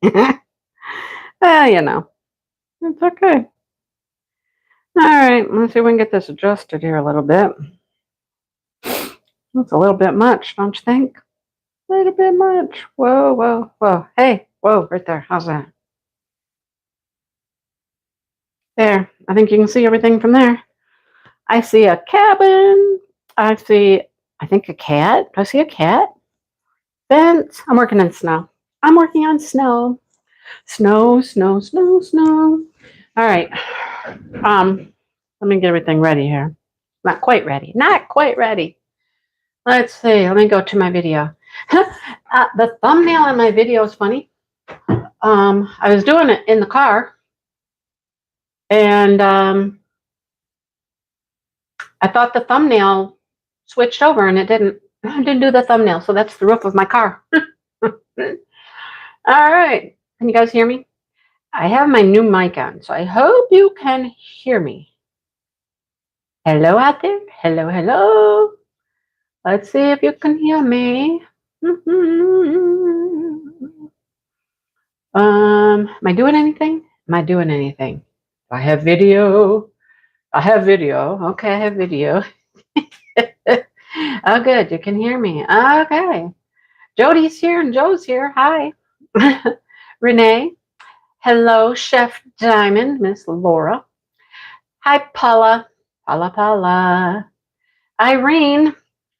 You know, it's okay. All right, let's see if we can get this adjusted here a little bit. That's a little bit much, don't you think? A little bit much. Whoa, whoa, whoa. Hey, whoa, right there. How's that? There. I think you can see everything from there. I see a cabin. I see, I think a cat. Do I see a cat? Fence. I'm working on snow. I'm working on snow. Snow, snow, snow, snow. All right. Let me get everything ready here. Not quite ready. Not quite ready. Let's see. Let me go to my video. The thumbnail on my video is funny. I was doing it in the car, and I thought the thumbnail switched over, and it didn't. I didn't do the thumbnail, so that's the roof of my car. All right. Can you guys hear me? I have my new mic on, so I hope you can hear me. Hello out there. Hello, hello. Let's see if you can hear me. Am I doing anything? Am I doing anything? I have video. I have video. Okay, I have video. Oh, good. You can hear me. Okay. Jody's here and Joe's here. Hi. Renee. Hello, Chef Diamond, Miss Laura. Hi, Paula. Paula. Irene.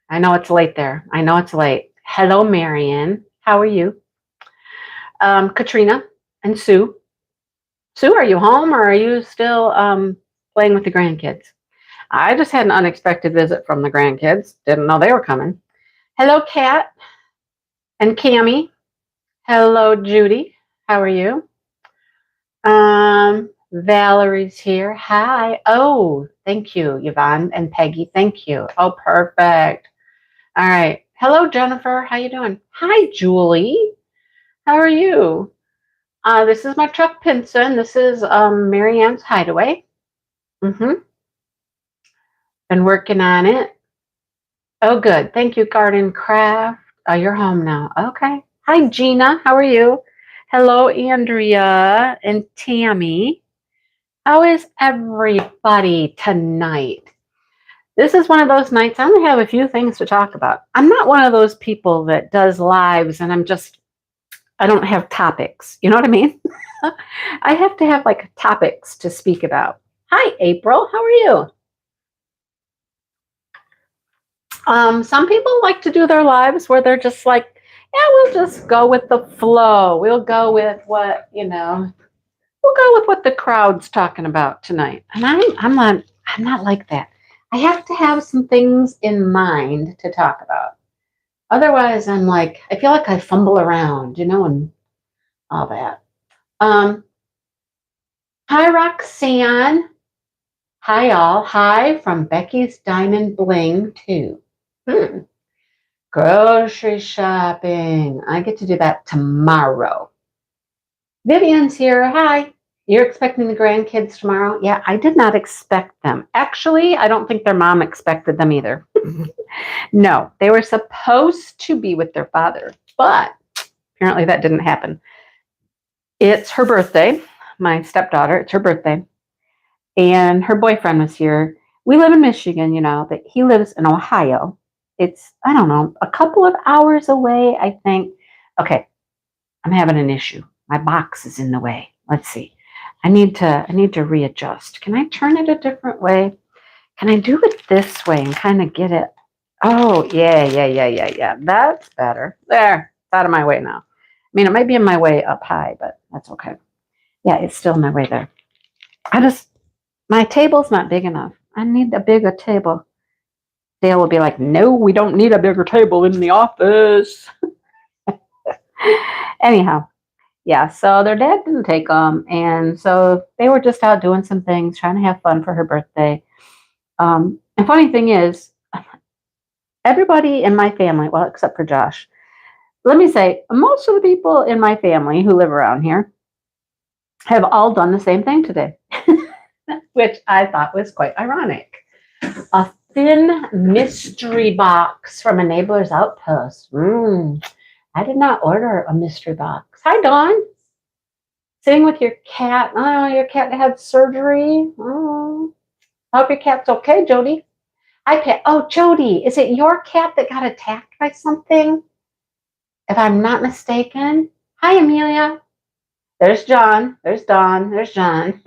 I know it's late there. I know it's late. Hello, Marion. How are you? Katrina and Sue. Sue, are you home or are you still playing with the grandkids? I just had an unexpected visit from the grandkids. Didn't know they were coming. Hello, Kat and Cammie. Hello, Judy. How are you? Valerie's here. Hi. Oh, thank you, Yvonne and Peggy. Thank you. Oh, perfect. All right. Hello, Jennifer. How you doing? Hi, Julie. How are you? This is my truck Pinson. This is Marianne's Hideaway. Been working on it. Oh, good. Thank you, Garden Craft. You're home now. Okay. Hi, Gina. How are you? Hello, Andrea and Tammy. How is everybody tonight? This is one of those nights I only have a few things to talk about. I'm not one of those people that does lives and I don't have topics. You know what I mean? I have to have like topics to speak about. Hi, April. How are you? Some people like to do their lives where they're just like, yeah, we'll just go with the flow. We'll go with what, we'll go with what the crowd's talking about tonight. And I'm not like that. I have to have some things in mind to talk about. Otherwise, I'm like, I feel like I fumble around, and all that. Hi, Roxanne. Hi, all. Hi from Becky's Diamond Bling, too. Grocery shopping. I get to do that tomorrow. Vivian's here. Hi. You're expecting the grandkids tomorrow? Yeah, I did not expect them. Actually, I don't think their mom expected them either. No, they were supposed to be with their father, but apparently that didn't happen. It's her birthday, my stepdaughter. It's her birthday. And her boyfriend was here. We live in Michigan, but he lives in Ohio. It's, I don't know, a couple of hours away, I think. Okay, I'm having an issue. My box is in the way. Let's see. I need to readjust. Can I turn it a different way? Can I do it this way and kind of get it? Oh, yeah. That's better. There, it's out of my way now. I mean, it might be in my way up high, but that's okay. Yeah, it's still in my way there. My table's not big enough. I need a bigger table. Dale will be like, no, we don't need a bigger table in the office. Anyhow, yeah, so their dad didn't take them. And so they were just out doing some things, trying to have fun for her birthday. And funny thing is, everybody in my family, well, except for Josh, let me say, most of the people in my family who live around here have all done the same thing today, which I thought was quite ironic. A thin mystery box from a neighbor's outpost. I did not order a mystery box. Hi, Dawn. Sitting with your cat. Oh, your cat had surgery. Oh, I hope your cat's okay, Jody. Hi, Pat. Oh, Jody, is it your cat that got attacked by something? If I'm not mistaken. Hi, Amelia. There's John. There's Don. There's John.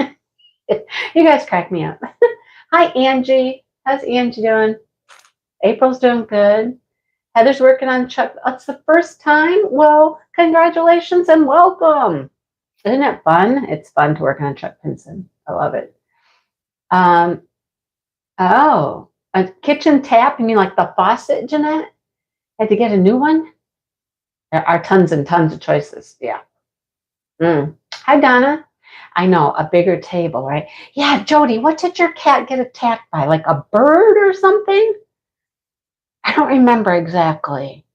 You guys crack me up. Hi, Angie. How's Angie doing? April's doing good. Heather's working on Chuck. It's the first time. Well, congratulations and welcome. Isn't it fun? It's fun to work on Chuck Pinson. I love it. Oh, a kitchen tap? You mean like the faucet, Jeanette? Had to get a new one? There are tons and tons of choices. Yeah. Hi, Donna. I know, a bigger table, right? Yeah, Jody, what did your cat get attacked by? Like a bird or something? I don't remember exactly.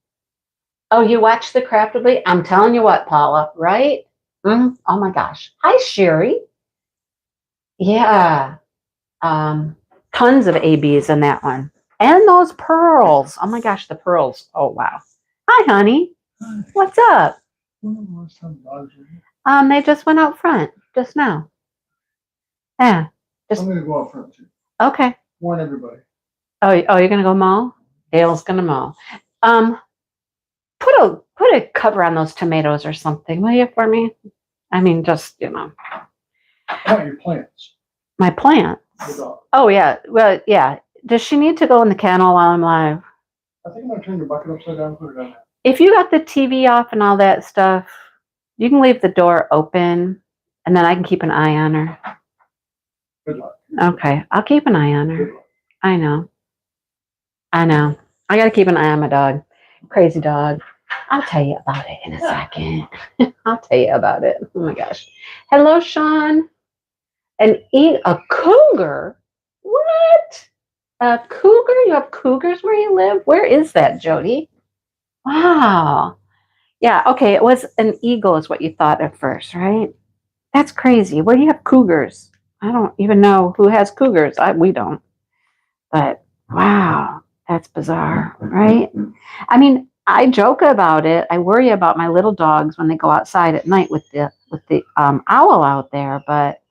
Oh, you watched the Craftably? I'm telling you what, Paula, right? Oh my gosh. Hi, Sherry. Yeah. Tons of ABs in that one. And those pearls. Oh my gosh, the pearls. Oh, wow. Hi, honey. Hi. What's up? They just went out front just now. Yeah. I'm going to go out front too. Okay. Warn everybody. Oh, you're going to go mow? Dale's going to mow. Put a cover on those tomatoes or something, will you, for me? I mean, just, How about your plants? My plants? Oh, yeah. Well, yeah. Does she need to go in the kennel while I'm live? I think I'm going to turn the bucket upside down and put it on. If you got the TV off and all that stuff, you can leave the door open, and then I can keep an eye on her. Good luck. Okay. I'll keep an eye on her. I know. I got to keep an eye on my dog. Crazy dog. I'll tell you about it in a second. I'll tell you about it. Oh my gosh. Hello, Sean. And eat a cougar? What? A cougar? You have cougars where you live? Where is that, Jody? Wow. Yeah, okay. It was an eagle is what you thought at first, right? That's crazy. Where do you have cougars? I don't even know who has cougars. We don't. But wow, that's bizarre, right? I mean, I joke about it. I worry about my little dogs when they go outside at night with the owl out there. But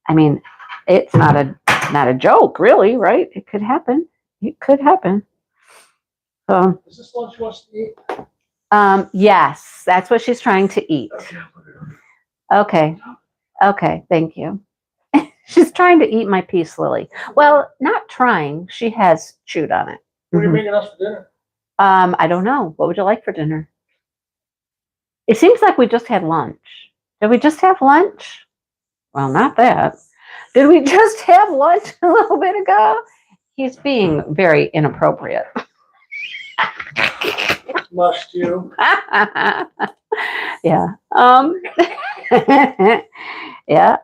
I mean, it's not a joke, really, right? It could happen. It could happen. So. Is this lunch she wants to eat? Yes, that's what she's trying to eat. Okay. Okay. Thank you. She's trying to eat my peace lily. Well, not trying. She has chewed on it. What are you making us for dinner? I don't know. What would you like for dinner? It seems like we just had lunch. Did we just have lunch? Well, not that. Did we just have lunch a little bit ago? He's being very inappropriate. Must you? Yeah. Yeah.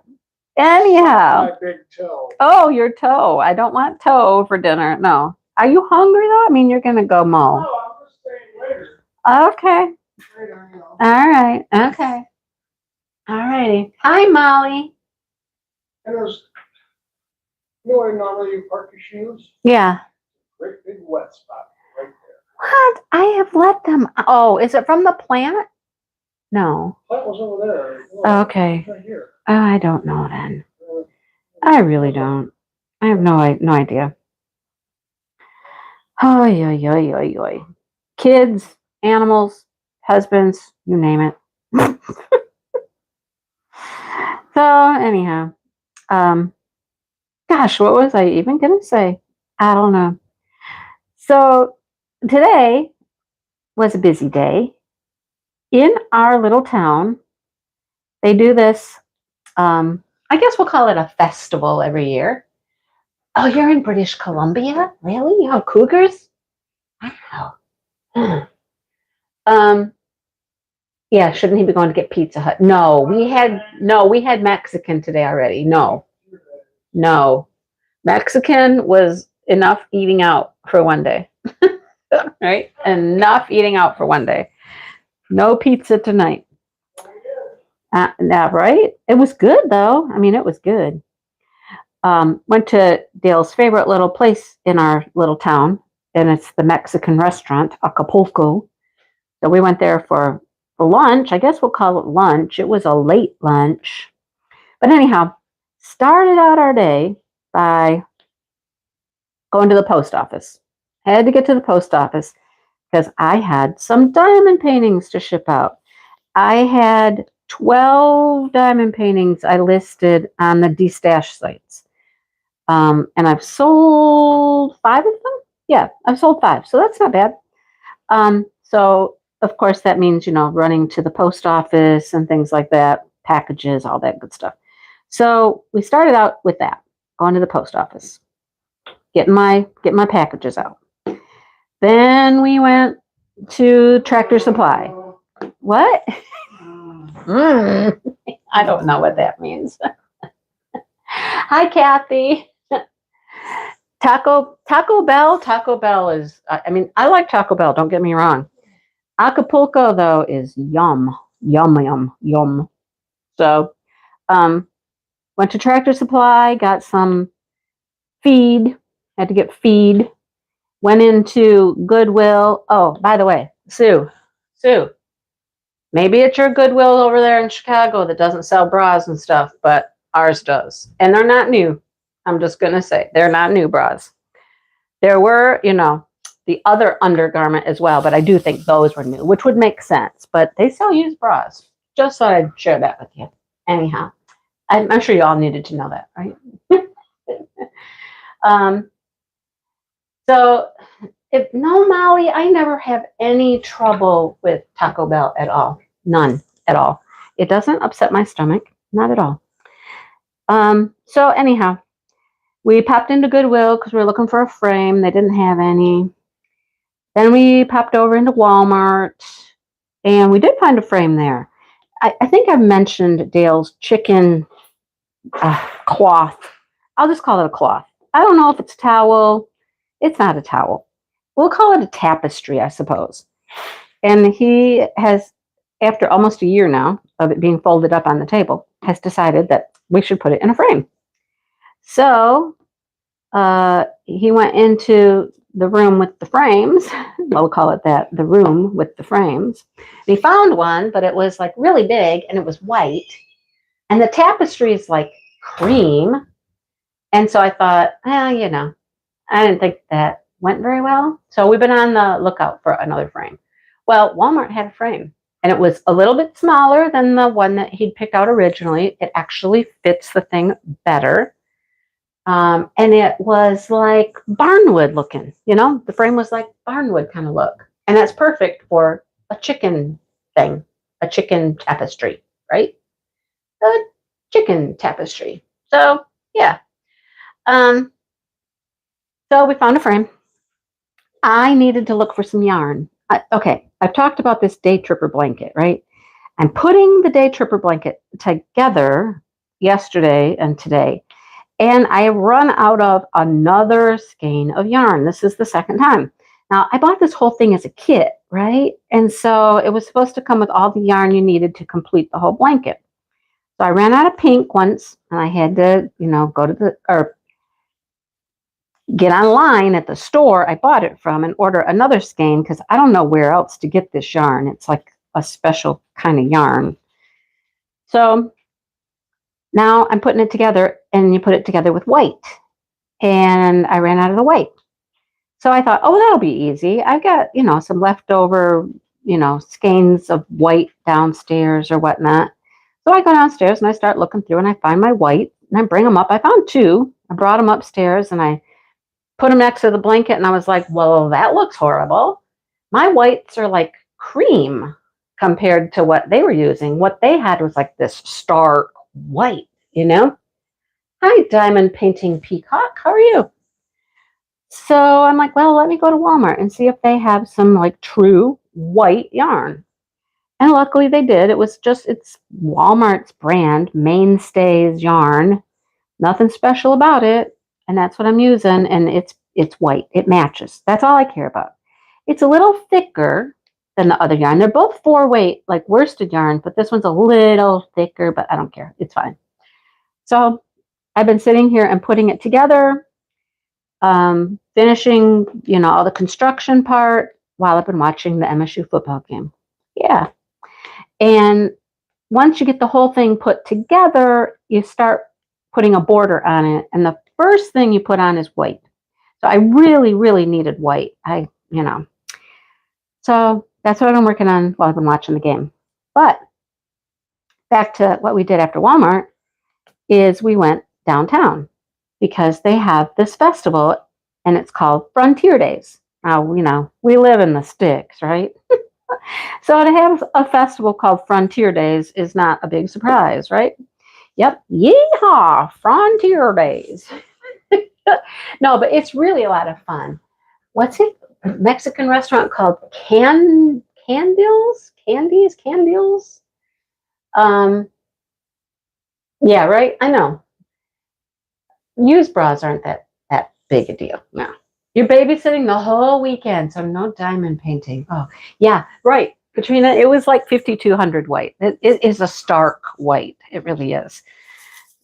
Anyhow. My big toe. Oh, your toe. I don't want toe for dinner. No. Are you hungry though? I mean, you're gonna go mow. No, I'm just staying later. Okay. Later, you know. All right. Okay. All righty. Hi, Molly. And there's, you know where normally you park your shoes? Yeah. Great big wet spot right there. What? I have let them. Oh, is it from the plant? No. Plant was over there. Oh, Okay. right here. Oh, I don't know then. I really don't. I have no idea. Oh, yeah. Kids, animals, husbands, you name it. So anyhow, gosh, what was I even gonna say? I don't know. So today was a busy day in our little town. They do this. I guess we'll call it a festival every year. Oh, you're in British Columbia? Really? You have cougars? Wow. Yeah, shouldn't he be going to get Pizza Hut? No, we had Mexican today already. No. Mexican was enough eating out for one day. Right? Enough eating out for one day. No pizza tonight. Right? It was good though. I mean, it was good. Went to Dale's favorite little place in our little town, and it's the Mexican restaurant, Acapulco. So we went there for lunch. I guess we'll call it lunch. It was a late lunch. But anyhow, started out our day by going to the post office. Had to get to the post office because I had some diamond paintings to ship out. I had 12 diamond paintings I listed on the destash sites. And I've sold 5 of them. Yeah, I've sold 5. So that's not bad. So of course that means, running to the post office and things like that, packages, all that good stuff. So we started out with that, going to the post office, getting my packages out. Then we went to Tractor Supply. What? I don't know what that means. Hi, Kathy. Taco Bell. Taco Bell is, I like Taco Bell, don't get me wrong. Acapulco, though, is yum. Yum, yum, yum. So, went to Tractor Supply, got some feed, had to get feed. Went into Goodwill. Oh, by the way, Sue, maybe it's your Goodwill over there in Chicago that doesn't sell bras and stuff, but ours does. And they're not new. I'm just going to say they're not new bras. There were, the other undergarment as well, but I do think those were new, which would make sense. But they still use bras. Just thought I'd share that with you. Anyhow, I'm sure you all needed to know that, right? So, Molly, I never have any trouble with Taco Bell at all. None at all. It doesn't upset my stomach. Not at all. So anyhow, we popped into Goodwill because we were looking for a frame. They didn't have any. Then we popped over into Walmart, and we did find a frame there. I think I mentioned Dale's chicken cloth. I'll just call it a cloth. I don't know if it's a towel. It's not a towel. We'll call it a tapestry, I suppose. And he has, after almost a year now of it being folded up on the table, has decided that we should put it in a frame. So he went into the room with the frames. We'll call it that, the room with the frames. And he found one, but it was like really big and it was white. And the tapestry is like cream. And so I thought, I didn't think that went very well. So we've been on the lookout for another frame. Well, Walmart had a frame and it was a little bit smaller than the one that he'd picked out originally. It actually fits the thing better. And it was like barnwood looking, the frame was like barnwood kind of look. And that's perfect for a chicken thing, a chicken tapestry, right? A chicken tapestry. So, yeah. So we found a frame. I needed to look for some yarn. Okay, I've talked about this day tripper blanket, right? I'm putting the day tripper blanket together yesterday and today, and I run out of another skein of yarn. This is the second time. Now, I bought this whole thing as a kit, right? And so it was supposed to come with all the yarn you needed to complete the whole blanket. So I ran out of pink once, and I had to, go to get online at the store I bought it from and order another skein because I don't know where else to get this yarn. It's like a special kind of yarn. So now I'm putting it together, and you put it together with white. And I ran out of the white. So I thought, oh, that'll be easy. I've got, some leftover, skeins of white downstairs or whatnot. So I go downstairs and I start looking through and I find my white and I bring them up. I found 2. I brought them upstairs and I put them next to the blanket and I was like, well, that looks horrible. My whites are like cream compared to what they were using. What they had was like this stark white, Hi, Diamond Painting Peacock. How are you? So I'm like, well, let me go to Walmart and see if they have some like true white yarn. And luckily they did. It's Walmart's brand, Mainstays yarn. Nothing special about it. And that's what I'm using. And it's white. It matches. That's all I care about. It's a little thicker than the other yarn. They're both 4-weight, like worsted yarn, but this one's a little thicker, but I don't care. It's fine. So I've been sitting here and putting it together, finishing, all the construction part while I've been watching the MSU football game. Yeah. And once you get the whole thing put together, you start putting a border on it. And the first thing you put on is white. So I really, really needed white. So that's what I'm working on while I've been watching the game. But back to what we did after Walmart is we went downtown because they have this festival and it's called Frontier Days. Now, we live in the sticks, right? So to have a festival called Frontier Days is not a big surprise, right? Yep. Yeehaw, Frontier Days. No, but it's really a lot of fun. What's it? A Mexican restaurant called Candies? Yeah, right? I know. Used bras aren't that big a deal. No. You're babysitting the whole weekend, so no diamond painting. Oh, yeah, right. Katrina, it was like 5,200 white. It is a stark white. It really is.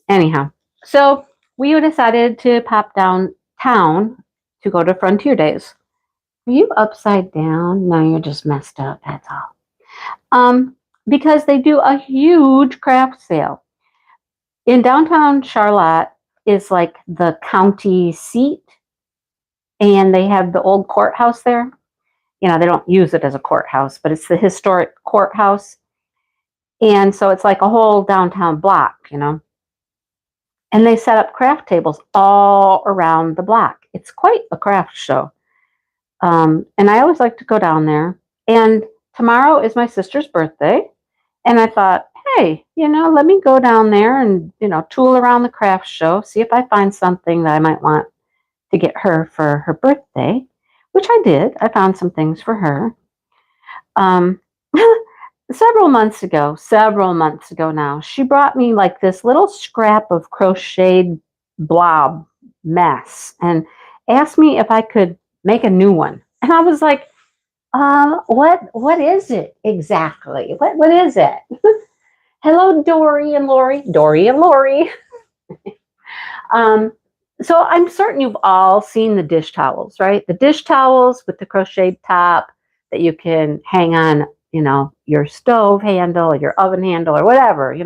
Anyhow, so we decided to pop downtown to go to Frontier Days. Are you upside down? No, you're just messed up. That's all. Because they do a huge craft sale. In downtown Charlotte is like the county seat, and they have the old courthouse there. They don't use it as a courthouse, but it's the historic courthouse. And so it's like a whole downtown block. And they set up craft tables all around the block. It's quite a craft show. And I always like to go down there. And tomorrow is my sister's birthday. And I thought, hey, let me go down there and, tool around the craft show, see if I find something that I might want to get her for her birthday, which I did. I found some things for her. Several months ago now, she brought me like this little scrap of crocheted blob mess and asked me if I could make a new one. And I was like, what is it exactly? What is it? Hello, Dory and Lori. So I'm certain you've all seen the dish towels, right? The dish towels with the crocheted top that you can hang on, your stove handle, your oven handle, or whatever,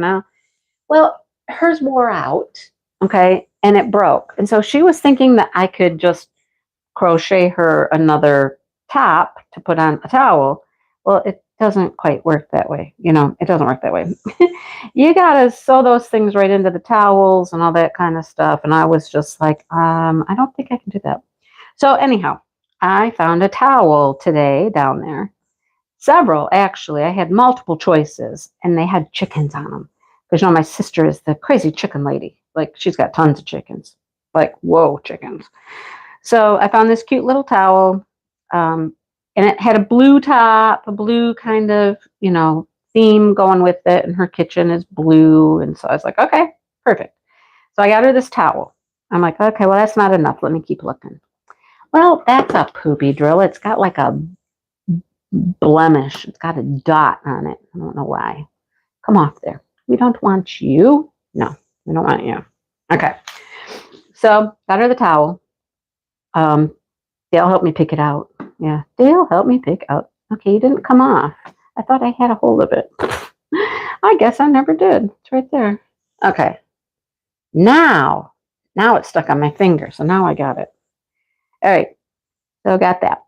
Well, hers wore out, okay, and it broke. And so she was thinking that I could just crochet her another top to put on a towel. Well, it doesn't quite work that way. It doesn't work that way. You got to sew those things right into the towels and all that kind of stuff. And I was just like, I don't think I can do that. So anyhow, I found a towel today down there. Several, actually. I had multiple choices and they had chickens on them. Because, my sister is the crazy chicken lady. Like, she's got tons of chickens. Like, whoa, chickens. So I found this cute little towel, and it had a blue top, a blue kind of, theme going with it, and her kitchen is blue. And so I was like, okay, perfect. So I got her this towel. I'm like, okay, well, that's not enough. Let me keep looking. Well, that's a poopy drill. It's got like a blemish. It's got a dot on it. I don't know why. Come off there. We don't want you. No, we don't want you. Okay. So got her the towel. Dale helped me pick it out. Yeah, Dale helped me pick out. Okay, it didn't come off. I thought I had a hold of it. I guess I never did. It's right there. Okay. Now it's stuck on my finger. So now I got it. All right. So I got that.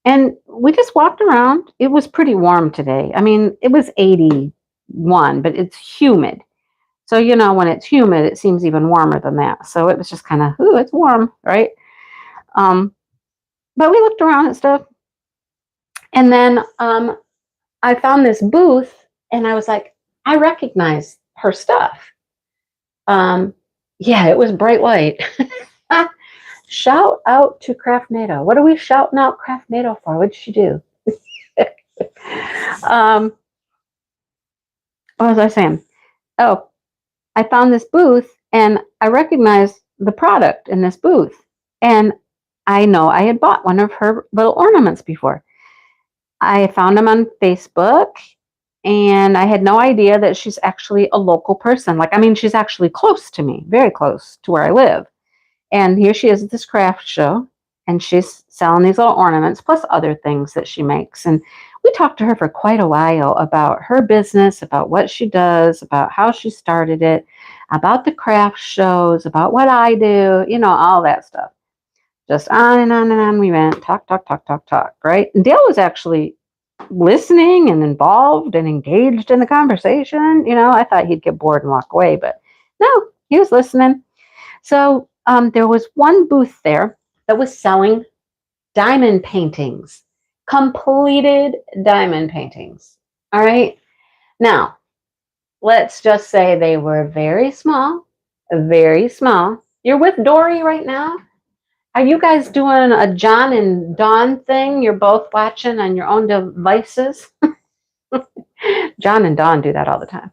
And we just walked around. It was pretty warm today. I mean, it was 81, but it's humid. So, when it's humid, it seems even warmer than that. So it was just kind of, ooh, it's warm, right? But we looked around and stuff. And then I found this booth and I was like, I recognize her stuff. Yeah, it was bright white. Shout out to Craftnado. What are we shouting out Craftnado for? What did she do? What was I saying? Oh, I found this booth and I recognized the product in this booth. And I know I had bought one of her little ornaments before. I found them on Facebook and I had no idea that she's actually a local person. She's actually close to me, very close to where I live. And here she is at this craft show. and she's selling these little ornaments plus other things that she makes. And we talked to her for quite a while about her business, about what she does, about how she started it, about the craft shows, about what I do, all that stuff. Just on and on and on we went. Talk, right? And Dale was actually listening and involved and engaged in the conversation. I thought he'd get bored and walk away, but no, he was listening. So there was one booth there that was selling diamond paintings, completed diamond paintings. All right. Now, let's just say they were very small, very small. You're with Dory right now? Are you guys doing a John and Dawn thing? You're both watching on your own devices? John and Dawn do that all the time.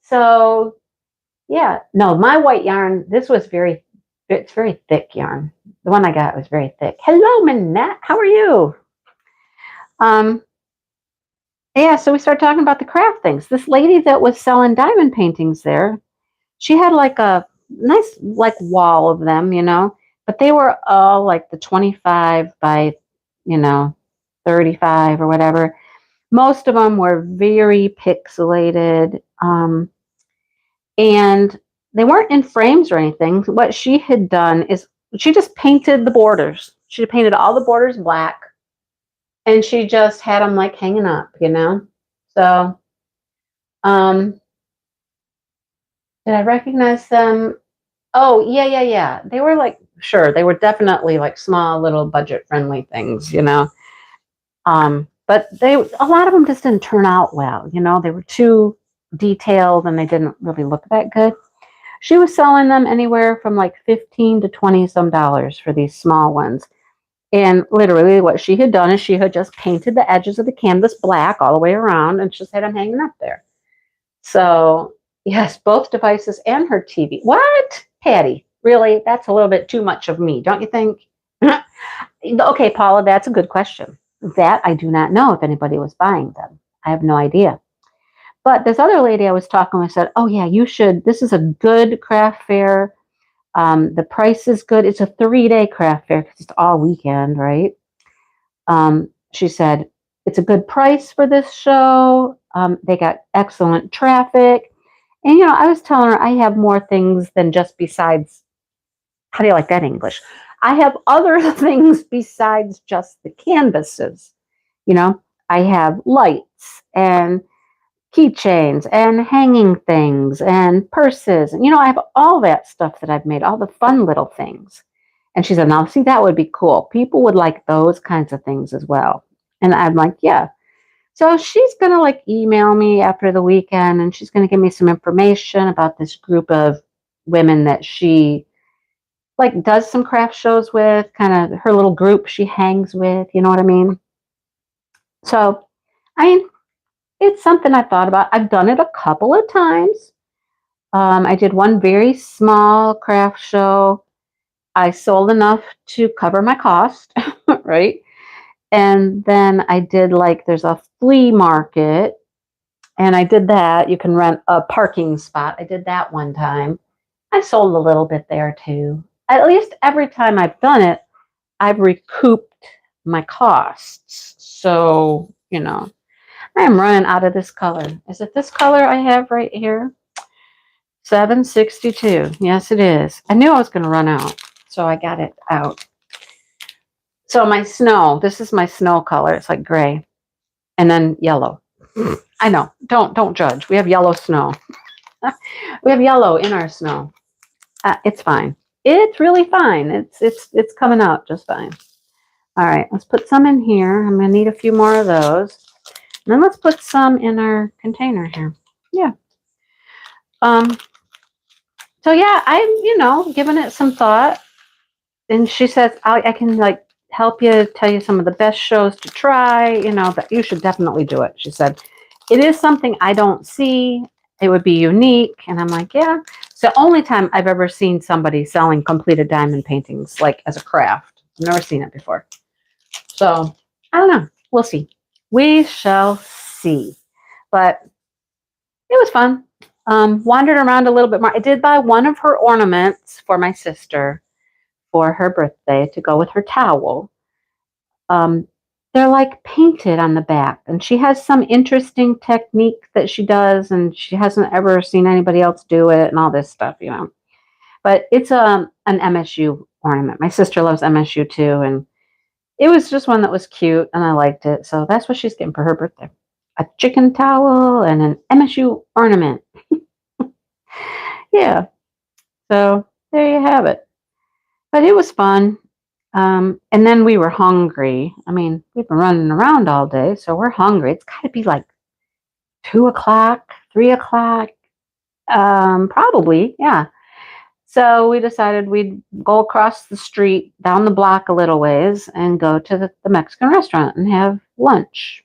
So yeah, no, my white yarn, it's very thick yarn. The one I got was very thick. Hello, Minette. How are you? Yeah, so we started talking about the craft things. This lady that was selling diamond paintings there, she had like a nice like wall of them, but they were all like the 25 by, 35 or whatever. Most of them were very pixelated. And they weren't in frames or anything. What she had done is she just painted the borders. She painted all the borders black, and she just had them like hanging up, So, did I recognize them? Oh, yeah. They were like, sure, they were definitely like small, little budget-friendly things, But a lot of them just didn't turn out well, They were too detailed and they didn't really look that good. She was selling them anywhere from like 15 to 20 some dollars for these small ones. And literally what she had done is she had just painted the edges of the canvas black all the way around and just had them hanging up there. So yes, both devices and her TV. What? Patty, really? That's a little bit too much of me, don't you think? Okay, Paula, that's a good question. That I do not know if anybody was buying them. I have no idea. But this other lady I was talking with said, oh, yeah, you should. This is a good craft fair. The price is good. It's a 3-day craft fair because it's all weekend, right? She said, it's a good price for this show. They got excellent traffic. And, I was telling her I have more things than just besides, how do you like that English? I have other things besides just the canvases. I have lights and keychains and hanging things and purses. And, I have all that stuff that I've made, all the fun little things. And she said, now, see, that would be cool. People would like those kinds of things as well. And I'm like, yeah. So she's going to like email me after the weekend and she's going to give me some information about this group of women that she like does some craft shows with, kind of her little group she hangs with, you know what I mean? So, I mean, it's something I thought about. I've done it a couple of times. I did one very small craft show. I sold enough to cover my cost, right? And then I did there's a flea market, and I did that. You can rent a parking spot. I did that one time. I sold a little bit there too. At least every time I've done it, I've recouped my costs. So, I am running out of this color. Is it this color I have right here? 762. Yes, it is. I knew I was going to run out, so I got it out. So my snow, this is my snow color. It's like gray and then yellow. I know. Don't judge. We have yellow snow. We have yellow in our snow. It's fine. It's really fine. It's coming out just fine. All right, let's put some in here. I'm going to need a few more of those. And then let's put some in our container here. Yeah. So yeah, I'm, giving it some thought. And she says, I can help you, tell you some of the best shows to try, that you should definitely do it. She said, it is something I don't see. It would be unique. And I'm like, yeah. It's the only time I've ever seen somebody selling completed diamond paintings, as a craft. I've never seen it before. So I don't know. We'll see. We shall see. But it was fun. Wandered around a little bit more. I did buy one of her ornaments for my sister for her birthday to go with her towel. Um, they're like painted on the back, and she has some interesting technique that she does, and she hasn't ever seen anybody else do it, and all this stuff, you know. But it's an MSU ornament. My sister loves MSU too, and it was just one that was cute, and I liked it. So that's what she's getting for her birthday: a chicken towel and an MSU ornament. Yeah. So there you have it. But it was fun. And then we were hungry. I mean, we've been running around all day, so we're hungry. It's got to be like 2 o'clock, 3 o'clock, probably, yeah. So we decided we'd go across the street, down the block a little ways, and go to the Mexican restaurant and have lunch.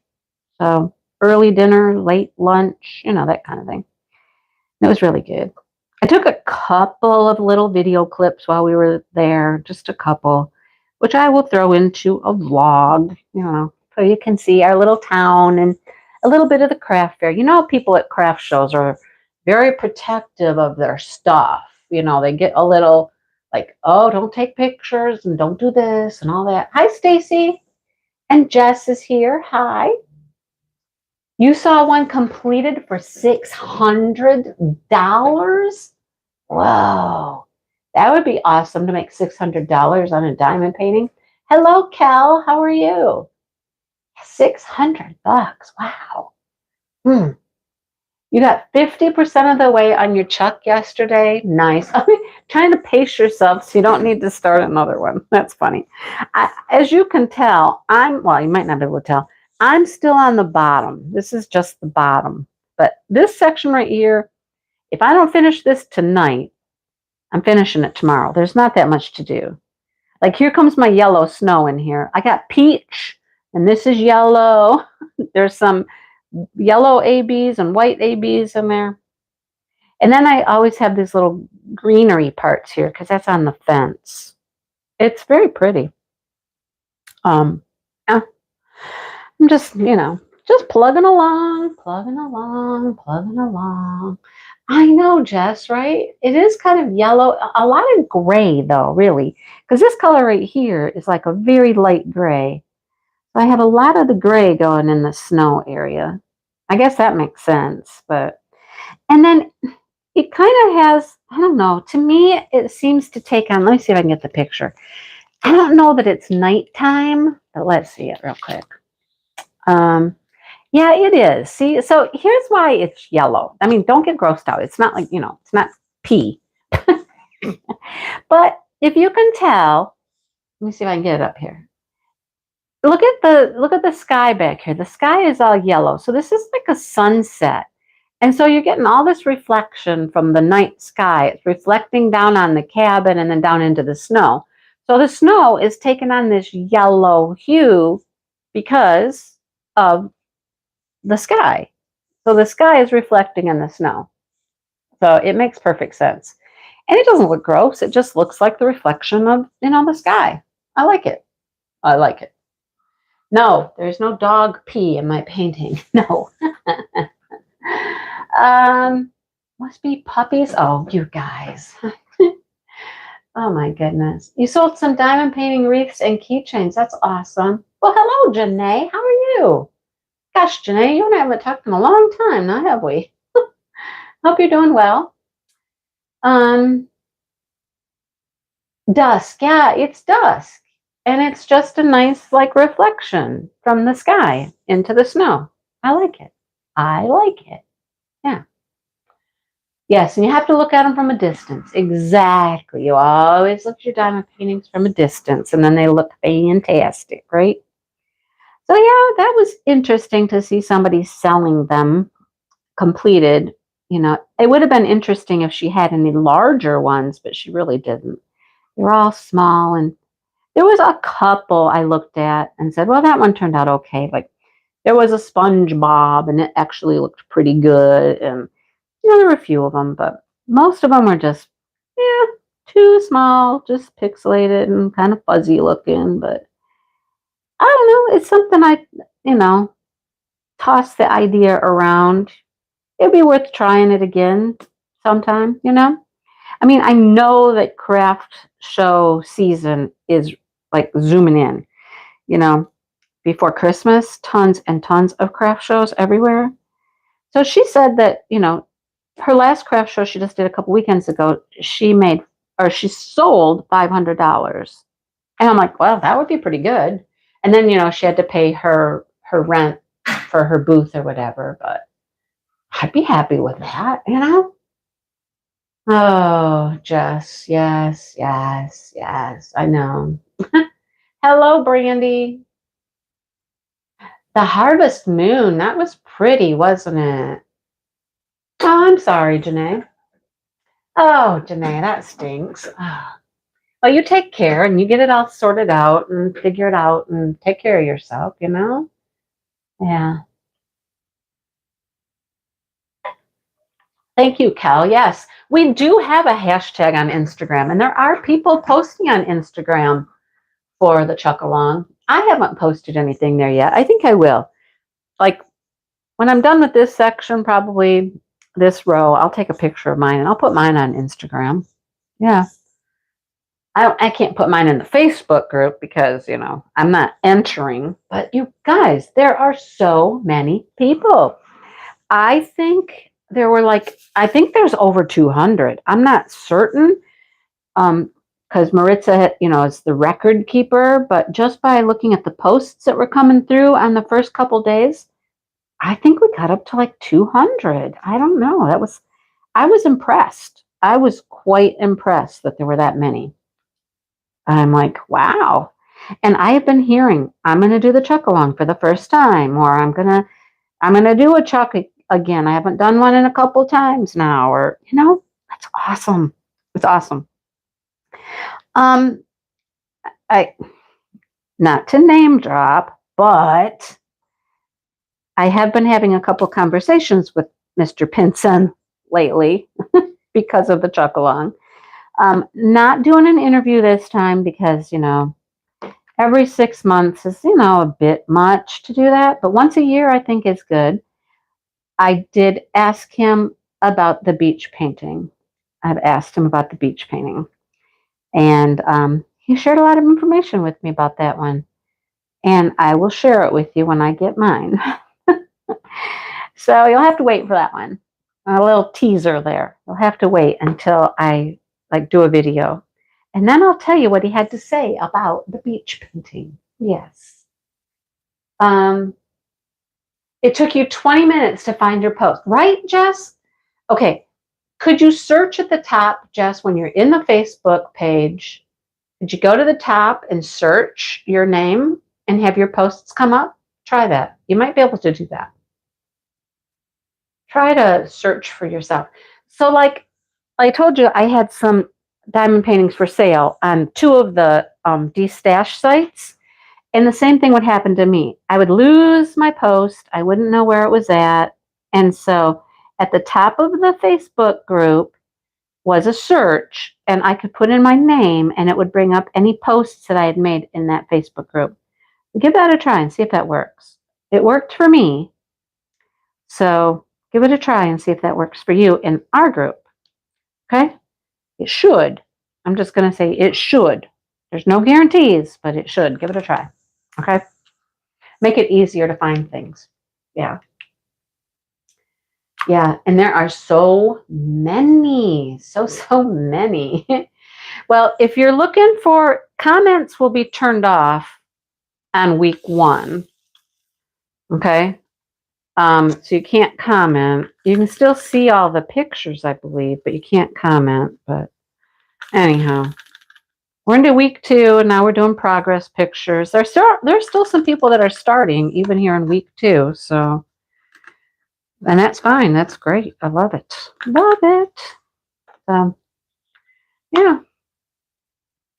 So early dinner, late lunch, that kind of thing. It was really good. I took a couple of little video clips while we were there, just a couple, which I will throw into a vlog, so you can see our little town and a little bit of the craft fair. People at craft shows are very protective of their stuff. They get a little like, oh, don't take pictures and don't do this and all that. Hi, Stacy. And Jess is here. Hi. You saw one completed for $600? Whoa. That would be awesome to make $600 on a diamond painting. Hello, Cal. How are you? $600. Wow. You got 50% of the way on your chuck yesterday. Nice. I mean, trying to pace yourself so you don't need to start another one. That's funny. As you can tell, you might not be able to tell, I'm still on the bottom. This is just the bottom. But this section right here, if I don't finish this tonight, I'm finishing it tomorrow. There's not that much to do. Like, here comes my yellow snow in here. I got peach, and this is yellow. There's some yellow ABs and white ABs in there. And then I always have these little greenery parts here because that's on the fence. It's very pretty. I'm just, just plugging along. I know, Jess, right? It is kind of yellow, a lot of gray though, really, because this color right here is like a very light gray. So I have a lot of the gray going in the snow area. I guess that makes sense, and then it kind of has, I don't know, to me, it seems to take on, let me see if I can get the picture. I don't know that it's nighttime, but let's see it real quick. Yeah, it is. See, so here's why it's yellow. I mean, don't get grossed out. It's not like, it's not pee. But if you can tell, let me see if I can get it up here. Look at the sky back here. The sky is all yellow. So this is like a sunset. And so you're getting all this reflection from the night sky. It's reflecting down on the cabin and then down into the snow. So the snow is taking on this yellow hue because of the sky. So the sky is reflecting in the snow. So it makes perfect sense. And it doesn't look gross. It just looks like the reflection of, the sky. I like it. No, there's no dog pee in my painting. No. Must be puppies. Oh, you guys. Oh my goodness. You sold some diamond painting wreaths and keychains. That's awesome. Well, hello, Janae. How are you? Gosh, Janae, you and I haven't talked in a long time now, have we? Hope you're doing well. Dusk. Yeah, it's dusk. And it's just a nice, reflection from the sky into the snow. I like it. Yeah. Yes, and you have to look at them from a distance. Exactly. You always look at your diamond paintings from a distance, and then they look fantastic, right? So, yeah, that was interesting to see somebody selling them completed. It would have been interesting if she had any larger ones, but she really didn't. They're all small, and there was a couple I looked at and said, well, that one turned out okay. Like, there was a SpongeBob, and it actually looked pretty good, and there were a few of them, but most of them were just, too small, just pixelated and kind of fuzzy looking. But I don't know. It's something toss the idea around. It'd be worth trying it again sometime, I mean, I know that craft show season is like zooming in. You know, before Christmas, tons and tons of craft shows everywhere. So she said that, her last craft show she just did a couple weekends ago, she sold $500. And I'm like, well, that would be pretty good. And then, she had to pay her rent for her booth or whatever, but I'd be happy with that. Oh, Jess, yes, yes, yes, I know. Hello, Brandy. The harvest moon, that was pretty, wasn't it? Oh, I'm sorry, Janae. Oh, Janae, that stinks. Oh. Well, you take care and you get it all sorted out and figure it out and take care of yourself. Yeah. Thank you, Cal. Yes, we do have a hashtag on Instagram, and there are people posting on Instagram for the Chuck Along. I haven't posted anything there yet. I think I will. Like when I'm done with this section, probably this row, I'll take a picture of mine and I'll put mine on Instagram. Yeah. I can't put mine in the Facebook group because, I'm not entering. But you guys, there are so many people. I think I think there's over 200. I'm not certain because Maritza, is the record keeper. But just by looking at the posts that were coming through on the first couple days, I think we got up to like 200. I don't know. I was impressed. I was quite impressed that there were that many. I'm like, wow. And I have been hearing, I'm going to do the Chuck Along for the first time, or I'm going to do a Chuck again. I haven't done one in a couple times now, or, that's awesome. It's awesome. I, not to name drop, but I have been having a couple conversations with Mr. Pinson lately because of the Chuck Along. Not doing an interview this time because, every 6 months is, a bit much to do that. But once a year, I think is good. I did ask him about the beach painting. I've asked him about the beach painting. And he shared a lot of information with me about that one. And I will share it with you when I get mine. So you'll have to wait for that one. A little teaser there. You'll have to wait until I do a video. And then I'll tell you what he had to say about the beach painting. Yes. It took you 20 minutes to find your post, right, Jess? Okay. Could you search at the top, Jess, when you're in the Facebook page? Could you go to the top and search your name and have your posts come up? Try that. You might be able to do that. Try to search for yourself. So like I told you, I had some diamond paintings for sale on 2 of the de-stash sites. And the same thing would happen to me. I would lose my post. I wouldn't know where it was at. And so at the top of the Facebook group was a search, and I could put in my name and it would bring up any posts that I had made in that Facebook group. Give that a try and see if that works. It worked for me. So give it a try and see if that works for you in our group. Okay? It should. I'm just going to say it should. There's no guarantees, but it should. Give it a try. Okay? Make it easier to find things. Yeah. Yeah. And there are so many. So many. Well, if you're looking for comments will be turned off on week 1. Okay? So you can't comment. You can still see all the pictures, I believe, but you can't comment. But anyhow, we're into week 2, and now we're doing progress pictures. There's still some people that are starting, even here in week 2. So, and that's fine. That's great. I love it. Love it. Yeah.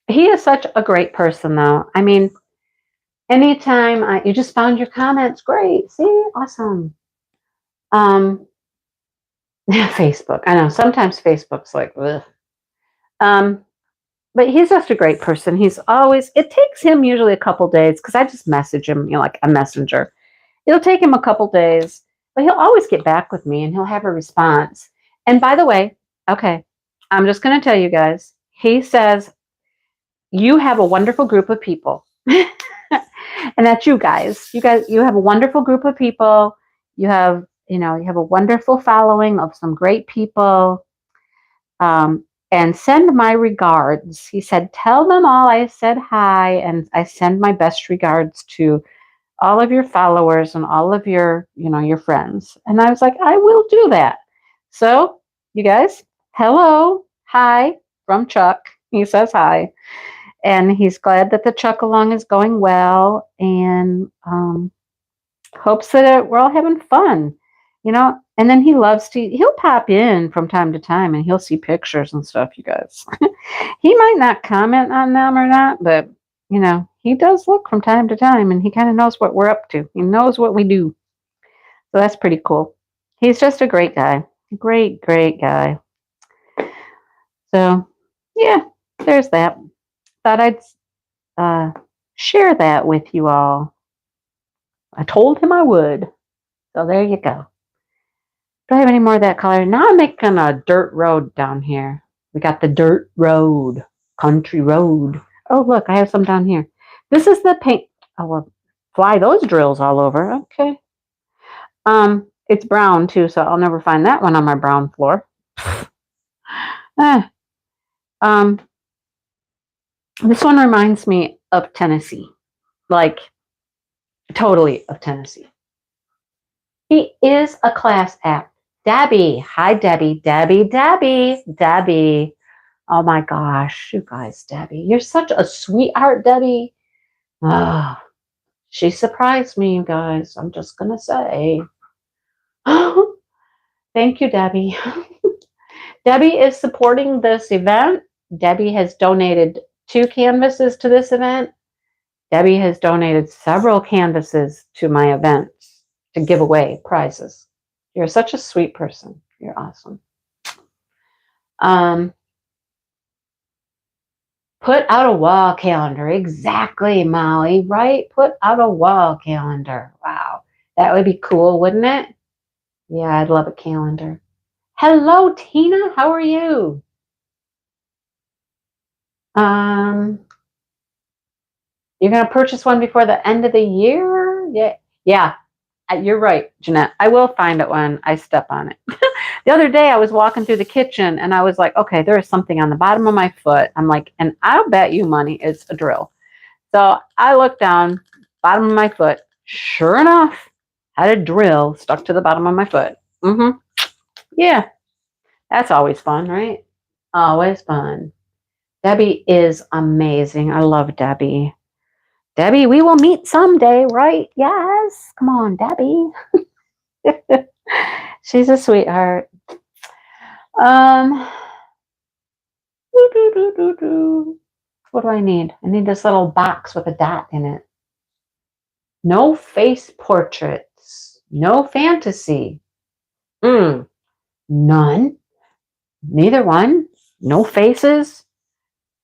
He is such a great person, though. I mean, anytime you just found your comments, great. See, awesome. Facebook. I know sometimes Facebook's like, ugh. But he's just a great person. It takes him usually a couple days because I just message him, like a messenger. It'll take him a couple days, but he'll always get back with me and he'll have a response. And by the way, okay, I'm just going to tell you guys, he says you have a wonderful group of people. And that's you guys. You have a wonderful group of people. You have a wonderful following of some great people. And send my regards. He said, tell them all I said hi, and I send my best regards to all of your followers and all of your friends. And I was like, I will do that. So, you guys, hello, hi from Chuck. He says hi. And he's glad that the Chuck along is going well, and hopes that we're all having fun, And then he'll pop in from time to time and he'll see pictures and stuff, you guys. He might not comment on them or not, but, he does look from time to time and he kind of knows what we're up to. He knows what we do. So that's pretty cool. He's just a great guy. Great, great guy. So, yeah, there's that. Thought I'd share that with you all. I told him I would. So there you go. Do I have any more of that color? Now I'm making a dirt road down here. We got the dirt road, country road. Oh, look, I have some down here. This is the paint. Oh, well, fly those drills all over. Okay. It's brown too, so I'll never find that one on my brown floor. Ah. This one reminds me of Tennessee, like totally of Tennessee. He is a class act. Debbie. Hi, Debbie. Debbie. Oh my gosh, you guys, Debbie. You're such a sweetheart, Debbie. Oh, she surprised me, you guys. I'm just going to say. Thank you, Debbie. Debbie is supporting this event. Debbie has donated 2 canvases to this event. Debbie has donated several canvases to my events to give away prizes. You're such a sweet person. You're awesome. Put out a wall calendar. Exactly, Molly, right? Put out a wall calendar. Wow. That would be cool, wouldn't it? Yeah, I'd love a calendar. Hello, Tina. How are you? You're going to purchase one before the end of the year? Yeah, you're right, Jeanette. I will find it when I step on it. The other day I was walking through the kitchen and I was like, okay, there is something on the bottom of my foot. I'm like, and I'll bet you money it's a drill. So I looked down, bottom of my foot. Sure enough, had a drill stuck to the bottom of my foot. Yeah, that's always fun, right? Always fun. Debbie is amazing. I love Debbie. Debbie, we will meet someday, right? Yes. Come on, Debbie. She's a sweetheart. What do I need? I need this little box with a dot in it. No face portraits. No fantasy. None. Neither one. No faces.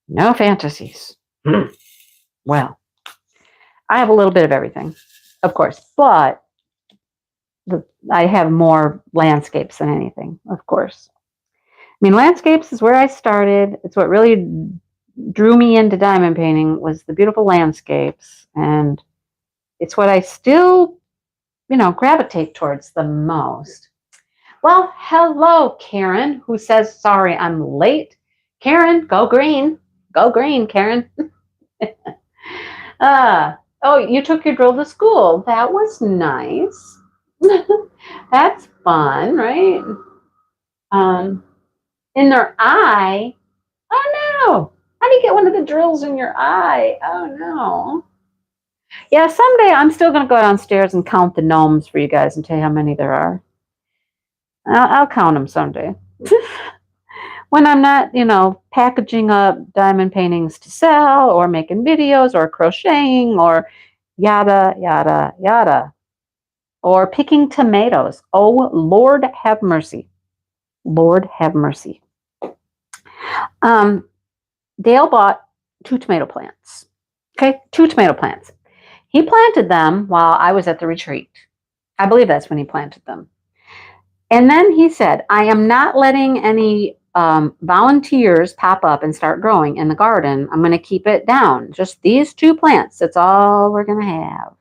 No fantasies. Well, I have a little bit of everything, of course, but I have more landscapes than anything, of course. I mean, landscapes is where I started. It's what really drew me into diamond painting was the beautiful landscapes. And it's what I still, gravitate towards the most. Well, hello, Karen, who says, sorry, I'm late. Karen, go green. Go green, Karen. Oh, you took your drill to school. That was nice. That's fun, right? In their eye. Oh no! How do you get one of the drills in your eye? Oh no! Yeah, someday I'm still going to go downstairs and count the gnomes for you guys and tell you how many there are. I'll count them someday. When I'm not, packaging up diamond paintings to sell or making videos or crocheting or yada, yada, yada. Or picking tomatoes. Oh, Lord have mercy. Lord have mercy. Dale bought 2 tomato plants. Okay, 2 tomato plants. He planted them while I was at the retreat. I believe that's when he planted them. And then he said, I am not letting any volunteers pop up and start growing in the garden, I'm going to keep it down. Just these 2 plants. That's all we're going to have.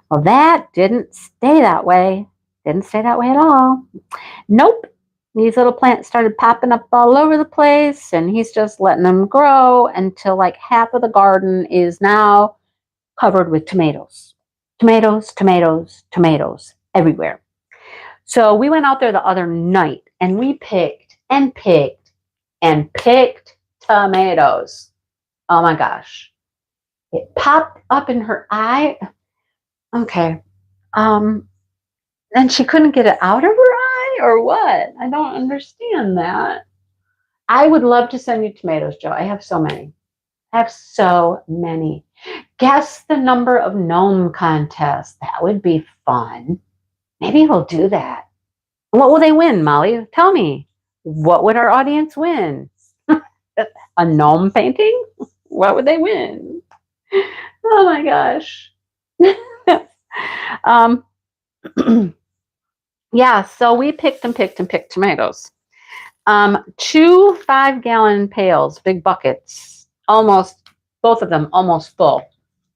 Well, that didn't stay that way. Didn't stay that way at all. Nope. These little plants started popping up all over the place, and he's just letting them grow until like half of the garden is now covered with tomatoes. Tomatoes, tomatoes, tomatoes everywhere. So we went out there the other night and we picked and picked and picked tomatoes. Oh my gosh. It popped up in her eye. Okay. And she couldn't get it out of her eye or what? I don't understand that. I would love to send you tomatoes, Joe. I have so many. I have so many. Guess the number of gnome contests. That would be fun. Maybe we'll do that. What will they win, Molly? Tell me. What would our audience win? A gnome painting? What would they win? Oh my gosh. Yeah, so we picked tomatoes. 2 5-gallon pails, big buckets, almost, both of them almost full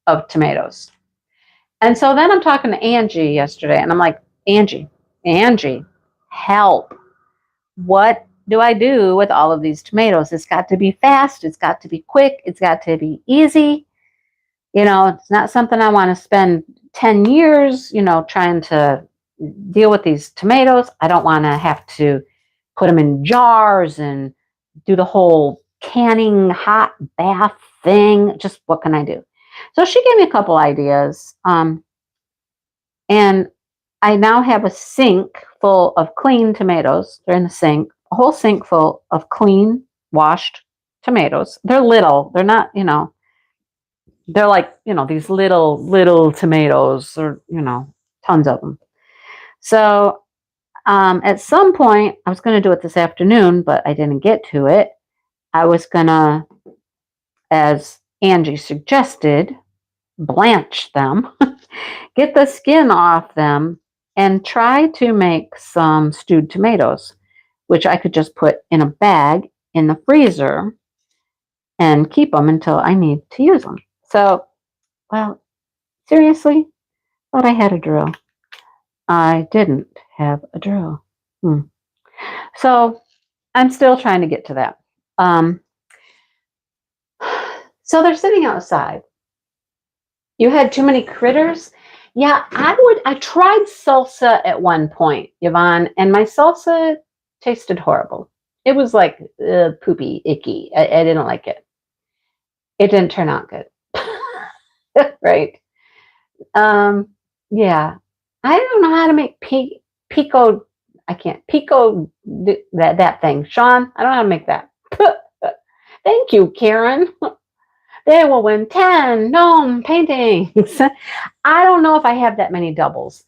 of tomatoes. And so then I'm talking to Angie yesterday, and I'm like, Angie, help. What do I do with all of these tomatoes? It's got to be fast. It's got to be quick. It's got to be easy. You know, it's not something I want to spend 10 years, trying to deal with these tomatoes. I don't want to have to put them in jars and do the whole canning hot bath thing. Just what can I do? So she gave me a couple ideas. And I now have a sink full of clean tomatoes. They're in the sink, a whole sink full of clean, washed tomatoes. They're little. They're not, they're like, these little tomatoes, or, tons of them. So at some point, I was going to do it this afternoon, but I didn't get to it. I was going to, as Angie suggested, blanch them, get the skin off them, and try to make some stewed tomatoes, which I could just put in a bag in the freezer and keep them until I need to use them. So, well, seriously, thought I had a drill. I didn't have a drill. So I'm still trying to get to that. So they're sitting outside. You had too many critters? Yeah, I tried salsa at one point, Yvonne, and my salsa tasted horrible. It was like poopy, icky. I didn't like it. It didn't turn out good. Right? Yeah. I don't know how to make pico. I can't. Pico, that thing. Sean, I don't know how to make that. Thank you, Karen. They will win 10 gnome paintings. I don't know if I have that many doubles.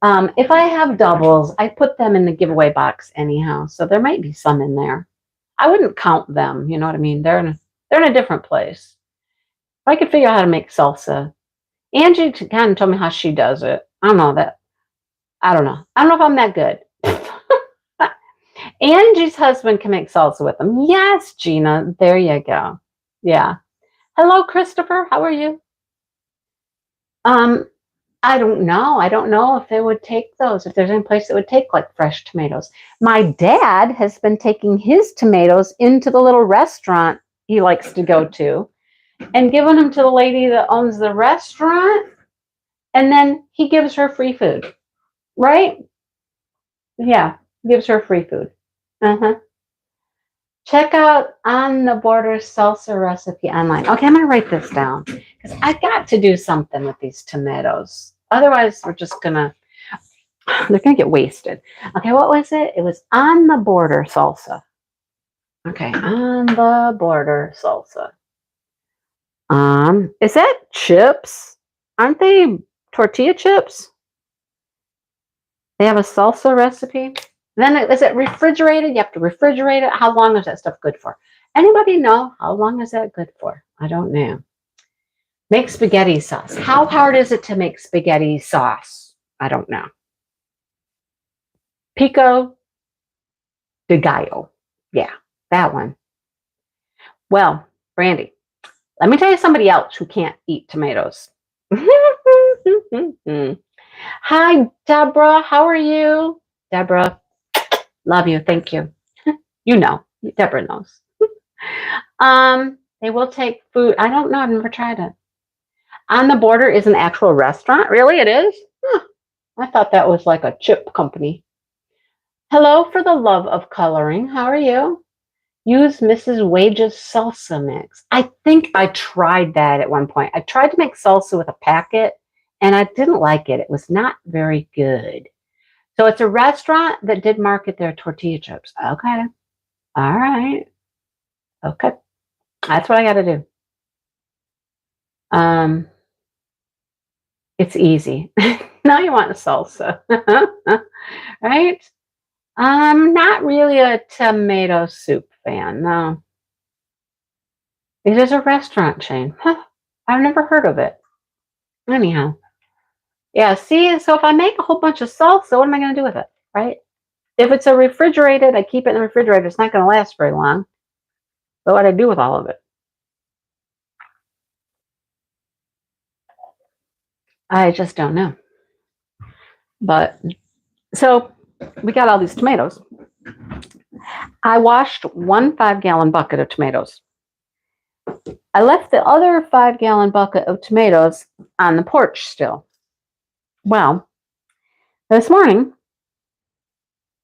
If I have doubles, I put them in the giveaway box anyhow. So there might be some in there. I wouldn't count them. You know what I mean? They're in a different place. If I could figure out how to make salsa. Angie kind of told me how she does it. I don't know that. I don't know. I don't know if I'm that good. Angie's husband can make salsa with them. Yes, Gina. There you go. Yeah. Hello, Christopher. How are you? I don't know. I don't know if they would take those, if there's any place that would take like fresh tomatoes. My dad has been taking his tomatoes into the little restaurant he likes to go to and giving them to the lady that owns the restaurant. And then he gives her free food, right? Yeah, gives her free food. Check out On the Border salsa recipe online. Okay, I'm going to write this down because I got to do something with these tomatoes. Otherwise, they're going to get wasted. Okay, what was it? It was On the Border salsa. Okay, On the Border salsa. Is that chips? Aren't they tortilla chips? They have a salsa recipe. Then is it refrigerated? You have to refrigerate it. How long is that stuff good for? Anybody know how long is that good for? I don't know. Make spaghetti sauce. How hard is it to make spaghetti sauce? I don't know. Pico de gallo. Yeah. That one. Well, Brandy, let me tell you somebody else who can't eat tomatoes. Hi, Deborah. How are you? Deborah, love you. Thank you. You know, Deborah knows. They will take food. I don't know. I've never tried it. On the Border is an actual restaurant. Really, it is? Huh. I thought that was like a chip company. Hello, for the love of coloring. How are you? Use Mrs. Wage's salsa mix. I think I tried that at one point. I tried to make salsa with a packet and I didn't like it. It was not very good. So it's a restaurant that did market their tortilla chips. Okay. All right. Okay. That's what I got to do. It's easy. Now you want a salsa. Right? I'm not really a tomato soup fan, no. It is a restaurant chain. Huh. I've never heard of it. Anyhow. Yeah, see, so if I make a whole bunch of salsa, what am I going to do with it? Right? If it's a refrigerated, I keep it in the refrigerator. It's not going to last very long. But what do I do with all of it? I just don't know. But so we got all these tomatoes. I washed 1 5-gallon bucket of tomatoes. I left the other 5-gallon bucket of tomatoes on the porch still. Well, this morning,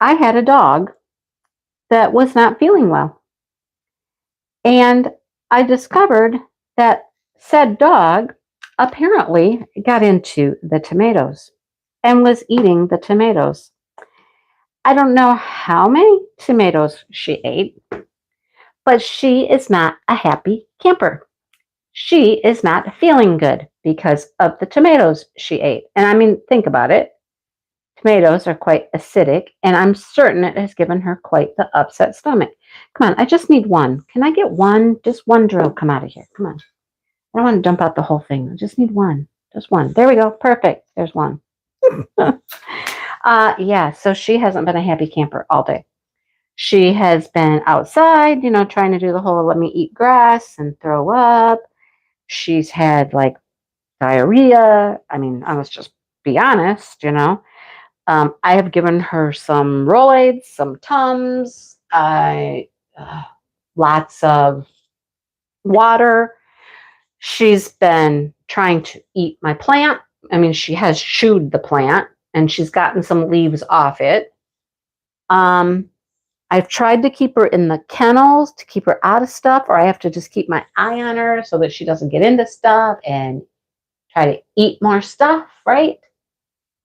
I had a dog that was not feeling well. And I discovered that said dog apparently got into the tomatoes and was eating the tomatoes. I don't know how many tomatoes she ate, but she is not a happy camper. She is not feeling good because of the tomatoes she ate. And I mean, think about it. Tomatoes are quite acidic, and I'm certain it has given her quite the upset stomach. Come on, I just need one. Can I get one? Just one drill come out of here. Come on. I don't want to dump out the whole thing. I just need one. Just one. There we go. Perfect. There's one. Yeah, so she hasn't been a happy camper all day. She has been outside, trying to do the whole let me eat grass and throw up. She's had like diarrhea. I mean, I was just be honest. I have given her some Rolaids, some Tums, lots of water. She's been trying to eat my plant. I mean, she has chewed the plant and she's gotten some leaves off it. I've tried to keep her in the kennels to keep her out of stuff, or I have to just keep my eye on her so that she doesn't get into stuff and try to eat more stuff, right?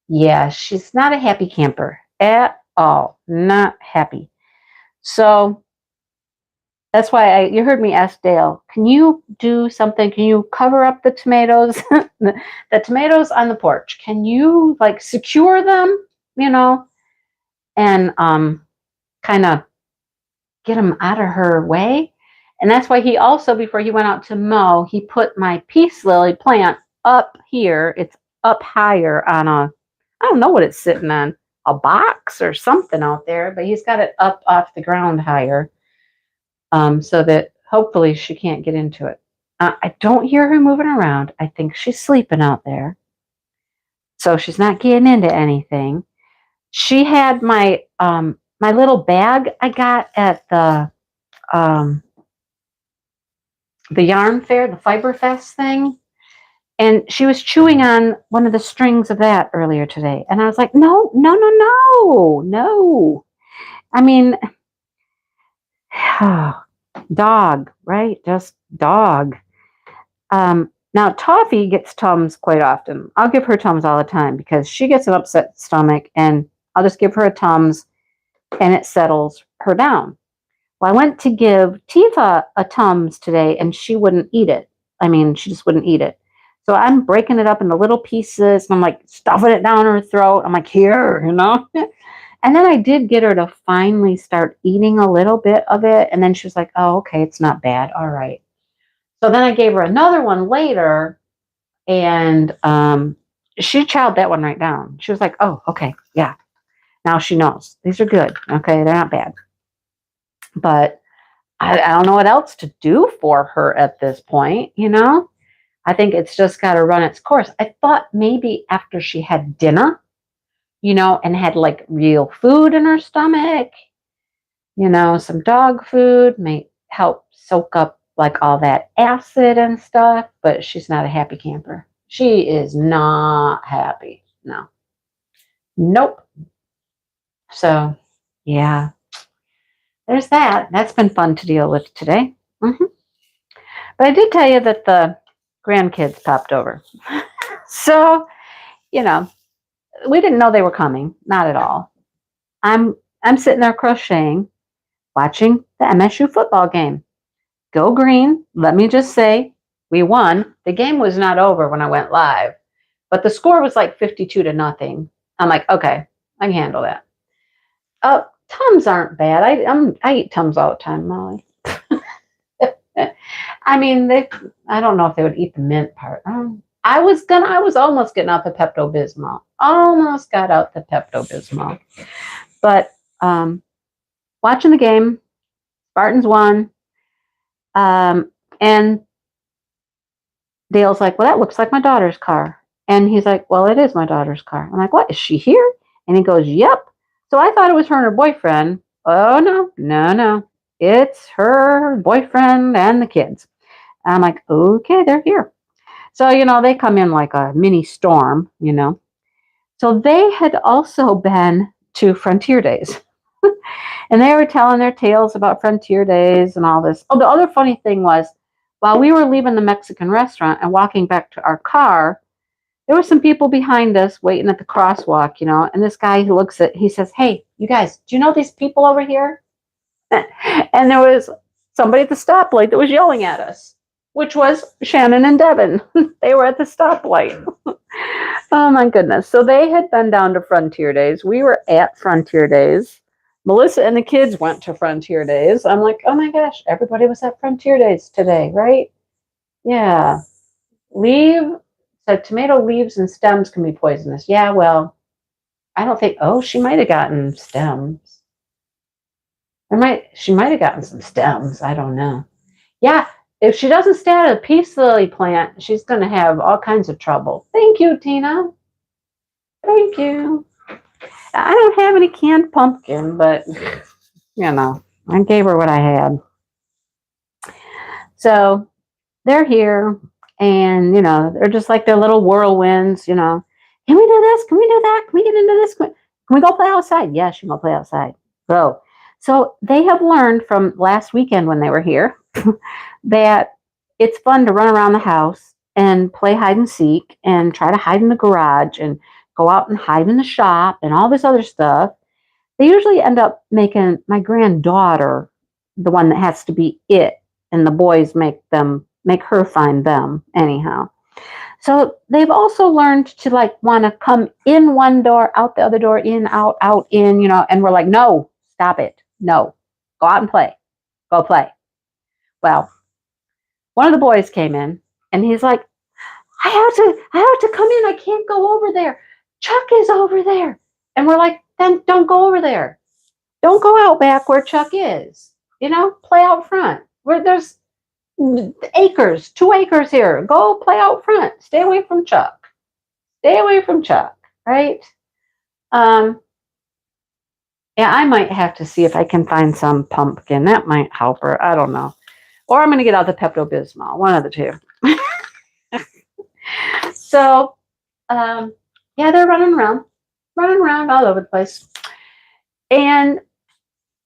Yeah, she's not a happy camper at all. Not happy. So that's why you heard me ask Dale, can you do something? Can you cover up the tomatoes, the tomatoes on the porch? Can you like secure them, and kind of get them out of her way? And that's why he also, before he went out to mow, he put my peace lily plant up here. It's up higher on I don't know what it's sitting on, a box or something out there, but he's got it up off the ground higher, so that hopefully she can't get into it. I don't hear her moving around. I think she's sleeping out there. So she's not getting into anything. She had my my little bag I got at the yarn fair, the Fiber Fest thing. And she was chewing on one of the strings of that earlier today. And I was like, no, no, no, no, no. I mean, dog, right? Just dog. Now, Toffee gets Tums quite often. I'll give her Tums all the time because she gets an upset stomach, and I'll just give her a Tums, and it settles her down. Well, I went to give Tifa a Tums today, and she wouldn't eat it. I mean, she just wouldn't eat it. So I'm breaking it up into little pieces, and I'm like stuffing it down her throat. I'm like, here. And then I did get her to finally start eating a little bit of it, and then she was like, oh, okay, it's not bad. All right. So then I gave her another one later, and she chowed that one right down. She was like, oh, okay, yeah. Now she knows. These are good. Okay, they're not bad. But I don't know what else to do for her at this point, you know? I think it's just got to run its course. I thought maybe after she had dinner, you know, and had like real food in her stomach, you know, some dog food may help soak up like all that acid and stuff, but she's not a happy camper. She is not happy. No. Nope. So, yeah, there's that. That's been fun to deal with today. hmm But I did tell you that the grandkids popped over. So, you know, we didn't know they were coming, not at all. I'm sitting there crocheting, watching the MSU football game. Go green. Let me just say, we won. The game was not over when I went live, but the score was like 52-0. I'm like, okay, I can handle that. Tums aren't bad. I eat Tums all the time, Molly. I mean, I don't know if they would eat the mint part. I was almost getting out the Pepto Bismol. Almost got out the Pepto Bismol. But watching the game, Spartans won. And Dale's like, well, that looks like my daughter's car. And he's like, well, it is my daughter's car. I'm like, what? Is she here? And he goes, yep. So I thought it was her and her boyfriend. Oh, no. It's her boyfriend and the kids. And I'm like, okay, they're here. So, you know, they come in like a mini storm, you know. So they had also been to Frontier Days. And they were telling their tales about Frontier Days and all this. Oh, the other funny thing was, while we were leaving the Mexican restaurant and walking back to our car, there were some people behind us waiting at the crosswalk, you know. And this guy who he says, hey, you guys, do you know these people over here? And there was somebody at the stoplight that was yelling at us, which was Shannon and Devin. They were at the stoplight. Oh, my goodness. So they had been down to Frontier Days. We were at Frontier Days. Melissa and the kids went to Frontier Days. I'm like, oh, my gosh, everybody was at Frontier Days today, right? Yeah. Tomato leaves and stems can be poisonous. Yeah, well, I don't think, she might have gotten stems. She might have gotten some stems. I don't know. Yeah, if she doesn't stay out of the peace lily plant, she's going to have all kinds of trouble. Thank you, Tina. Thank you. I don't have any canned pumpkin, but, you know, I gave her what I had. So they're here, and, you know, they're just like their little whirlwinds, you know. Can we do this? Can we do that? Can we get into this? Can we go play outside? Yes, you can go play outside. Go. So they have learned from last weekend when they were here that it's fun to run around the house and play hide and seek and try to hide in the garage and go out and hide in the shop and all this other stuff. They usually end up making my granddaughter the one that has to be it, and the boys make her find them anyhow. So they've also learned to like want to come in one door, out the other door, in, out, in, you know, and we're like, no, stop it. No, go out and play. Go play. Well, one of the boys came in and he's like, I have to come in. I can't go over there. Chuck is over there. And we're like, then don't go over there. Don't go out back where Chuck is. You know, play out front. Where there's 2 acres here. Go play out front. Stay away from Chuck. Stay away from Chuck, right? Yeah, I might have to see if I can find some pumpkin. That might help her. I don't know. Or I'm going to get out the Pepto-Bismol. One of the two. So, yeah, they're running around all over the place. And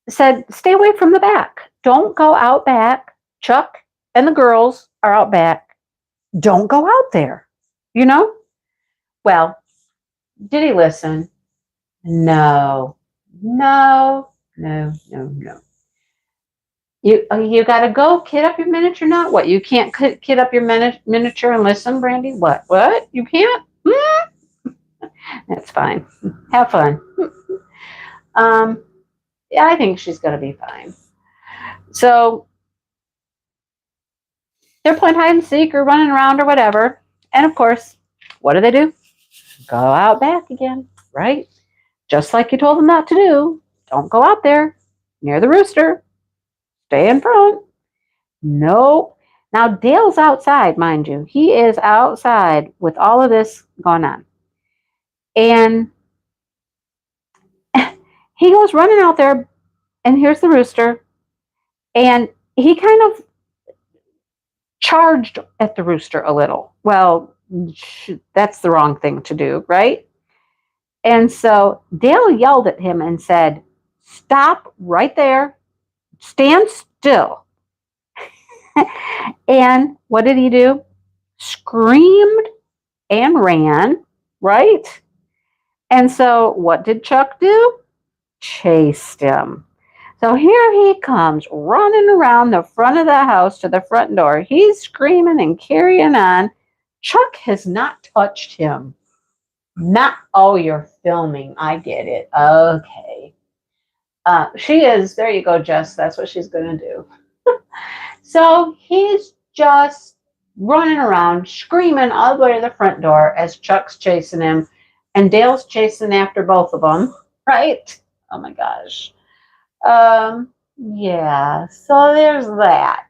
said, stay away from the back. Don't go out back. Chuck and the girls are out back. Don't go out there, you know? Well, did he listen? No. You got to go kit up your miniature now? What, you can't kit up your miniature and listen, Brandy? What? You can't? That's fine. Have fun. Yeah, I think she's going to be fine. So they're playing hide and seek or running around or whatever. And of course, what do? Go out back again, right? Just like you told them not to do. Don't go out there near the rooster. Stay in front. Nope. Now Dale's outside, mind you. He is outside with all of this going on. And he goes running out there, and here's the rooster. And he kind of charged at the rooster a little. Well, that's the wrong thing to do, right? And so Dale yelled at him and said, "Stop right there. Stand still." And what did he do? Screamed and ran, right? And so what did Chuck do? Chased him. So here he comes running around the front of the house to the front door. He's screaming and carrying on. Chuck has not touched him. Not, oh, you're filming. I get it. Okay. She is, there you go, Jess. That's what she's going to do. So he's just running around, screaming all the way to the front door as Chuck's chasing him. And Dale's chasing after both of them, right? Oh my gosh. Yeah, so there's that.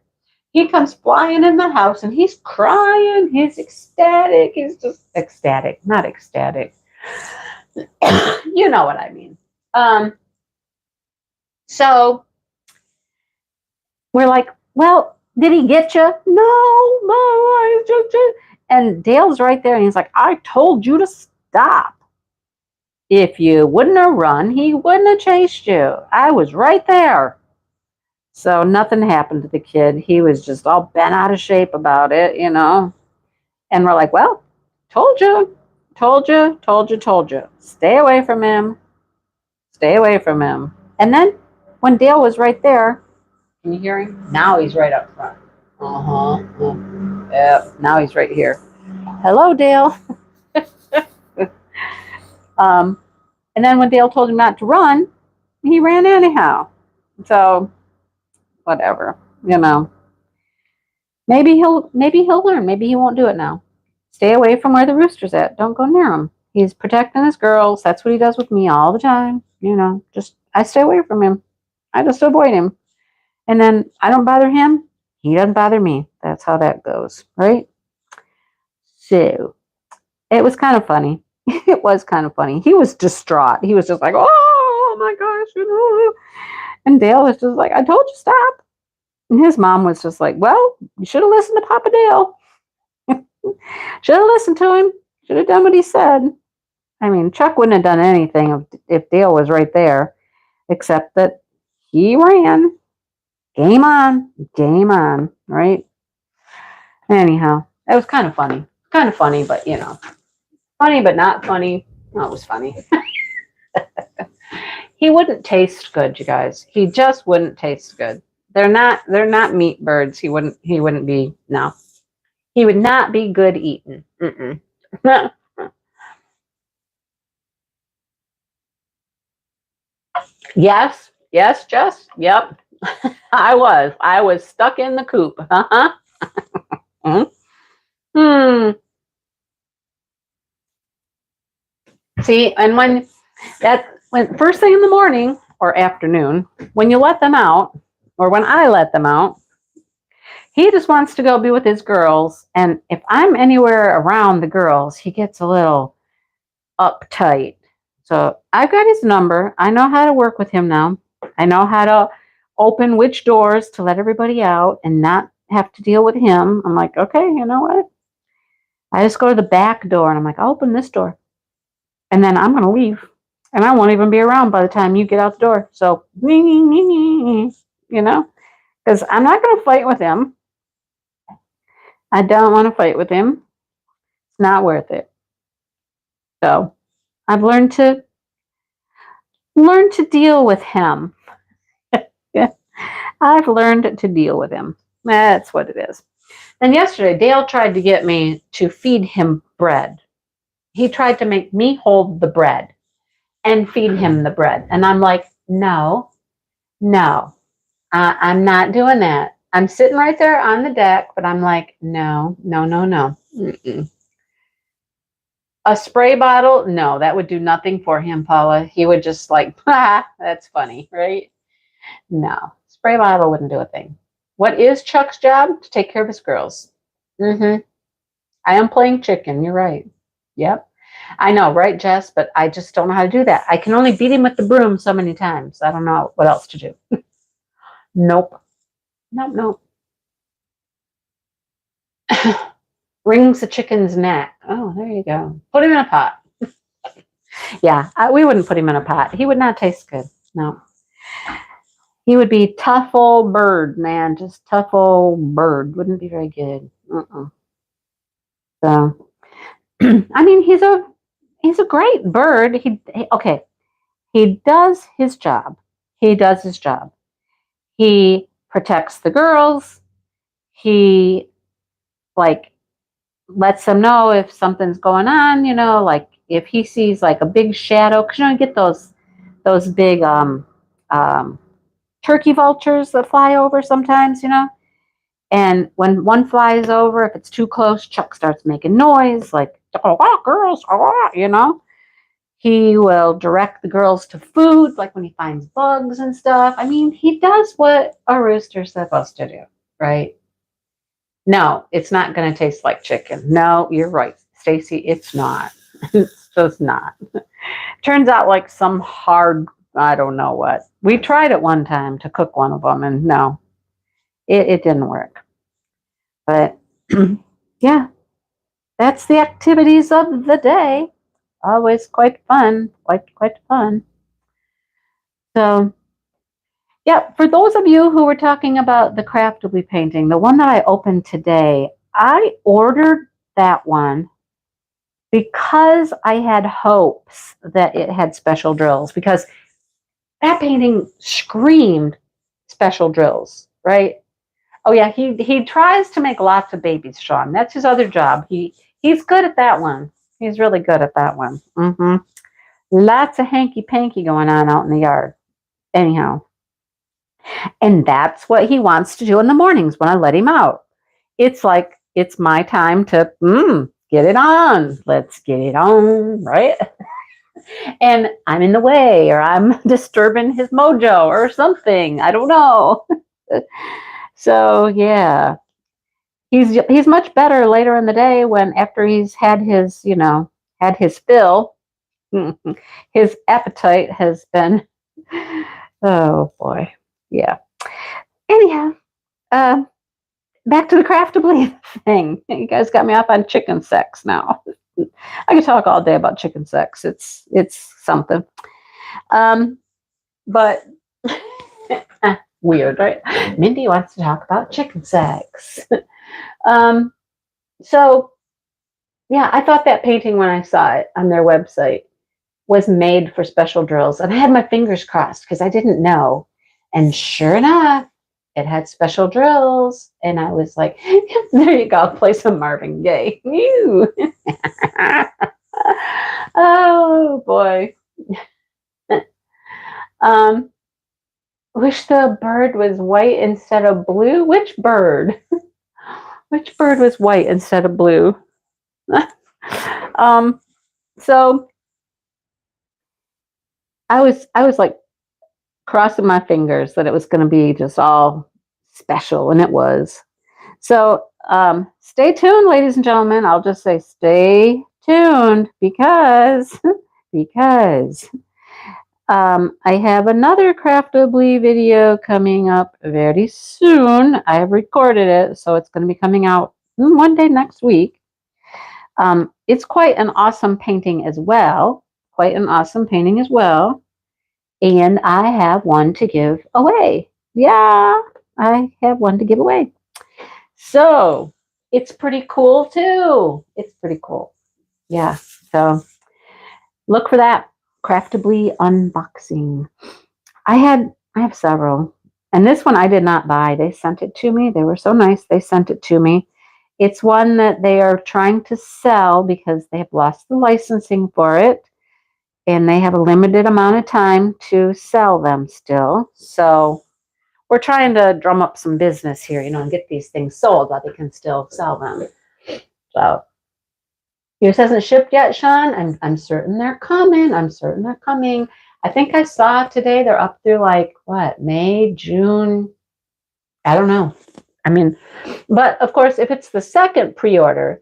He comes flying in the house and he's crying. He's ecstatic. He's just ecstatic, not ecstatic. You know what I mean. So we're like, well, did he get you? No, no, I just. And Dale's right there and he's like, I told you to stop. If you wouldn't have run, he wouldn't have chased you. I was right there. So nothing happened to the kid. He was just all bent out of shape about it, you know. And we're like, well, told you, told you, told you, told you. Stay away from him. Stay away from him. And then when Dale was right there, can you hear him? Now he's right up front. Yep, now he's right here. Hello, Dale. And then when Dale told him not to run, he ran anyhow. So whatever, you know. Maybe he'll learn. Maybe he won't do it now. Stay away from where the rooster's at. Don't go near him. He's protecting his girls. That's what he does with me all the time. You know, just I stay away from him. I just avoid him. And then I don't bother him. He doesn't bother me. That's how that goes, right? So it was kind of funny. It was kind of funny. He was distraught. He was just like, oh my gosh. You know. And Dale was just like, I told you stop. And his mom was just like, well, you should have listened to Papa Dale. Should have listened to him. Should have done what he said. I mean, Chuck wouldn't have done anything if Dale was right there, except that he ran. Game on, right? Anyhow, it was kind of funny. Kind of funny, but you know, funny but not funny. No, it was funny. He wouldn't taste good, you guys. He just wouldn't taste good. They're not meat birds. He wouldn't be, no. He would not be good eating. Yes, Jess. Yep. I was stuck in the coop. Hmm. See, and when first thing in the morning or afternoon, when you let them out, or when I let them out, he just wants to go be with his girls. And if I'm anywhere around the girls, he gets a little uptight. So I've got his number. I know how to work with him now. I know how to open which doors to let everybody out and not have to deal with him. I'm like, okay, you know what? I just go to the back door and I'm like, I'll open this door. And then I'm going to leave. And I won't even be around by the time you get out the door. So, you know, because I'm not going to fight with him. I don't want to fight with him. It's not worth it. So I've learned to deal with him. I've learned to deal with him. That's what it is. Then yesterday, Dale tried to get me to feed him bread. He tried to make me hold the bread and feed him the bread. And I'm like, no, I'm not doing that. I'm sitting right there on the deck, but I'm like, no. Mm-mm. A spray bottle? No, that would do nothing for him, Paula. He would just like, that's funny, right? No. spray bottle wouldn't do a thing. What is Chuck's job? To take care of his girls. I am playing chicken. You're right. Yep. I know, right, Jess? But I just don't know how to do that. I can only beat him with the broom so many times. I don't know what else to do. Nope. Nope. Wrings the chicken's neck. Oh, there you go. Put him in a pot. Yeah, we wouldn't put him in a pot. He would not taste good. No. He would be tough old bird, man. Just tough old bird. Wouldn't be very good. So, I mean, he's a great bird. Okay. He does his job. He protects the girls. He like lets them know if something's going on, like if he sees like a big shadow, because you get those big turkey vultures that fly over sometimes, and when one flies over, if it's too close, Chuck starts making noise like, oh, girls, He will direct the girls to food, like when he finds bugs and stuff. I mean, he does what a rooster's supposed to do, right? No, it's not going to taste like chicken. No, you're right, Stacy. It's not. It's just not. Turns out like some hard, I don't know what. We tried it one time to cook one of them, and no, it didn't work. But yeah, that's the activities of the day. Always quite fun, quite fun. So, yeah, for those of you who were talking about the Craftably painting, the one that I opened today, I ordered that one because I had hopes that it had special drills, because that painting screamed special drills, right? Oh yeah, he tries to make lots of babies, Sean. That's his other job. He's good at that one. He's really good at that one. Lots of hanky-panky going on out in the yard. Anyhow. And that's what he wants to do in the mornings when I let him out. It's like, it's my time to get it on. Let's get it on, right? And I'm in the way, or I'm disturbing his mojo or something. I don't know. So yeah, he's much better later in the day when after he's had his fill. His appetite has been, oh boy, yeah. Anyhow, back to the Craftably thing. You guys got me off on chicken sex now. I could talk all day about chicken sex. It's something. But weird, right? Mindy wants to talk about chicken sex. So yeah, I thought that painting when I saw it on their website was made for special drills, and I had my fingers crossed because I didn't know. And sure enough, it had special drills, and I was like, there you go, play some Marvin Gaye. Oh boy. Wish the bird was white instead of blue. Which bird? Which bird was white instead of blue? So I was like crossing my fingers that it was going to be just all special, and it was. So stay tuned, ladies and gentlemen. I'll just say stay tuned because I have another Craftably video coming up very soon. I have recorded it, so it's going to be coming out one day next week. It's quite an awesome painting as well. And I have one to give away. Yeah, I have one to give away. So it's pretty cool too. It's pretty cool. Yeah. So look for that Craftably unboxing. I have several. And this one I did not buy. They sent it to me. They were so nice. They sent it to me. It's one that they are trying to sell because they have lost the licensing for it. And they have a limited amount of time to sell them still. So we're trying to drum up some business here, and get these things sold while they can still sell them. So yours hasn't shipped yet, Sean? I'm certain they're coming. I think I saw today they're up through like what, May, June, I don't know. I mean, but of course, if it's the second pre-order,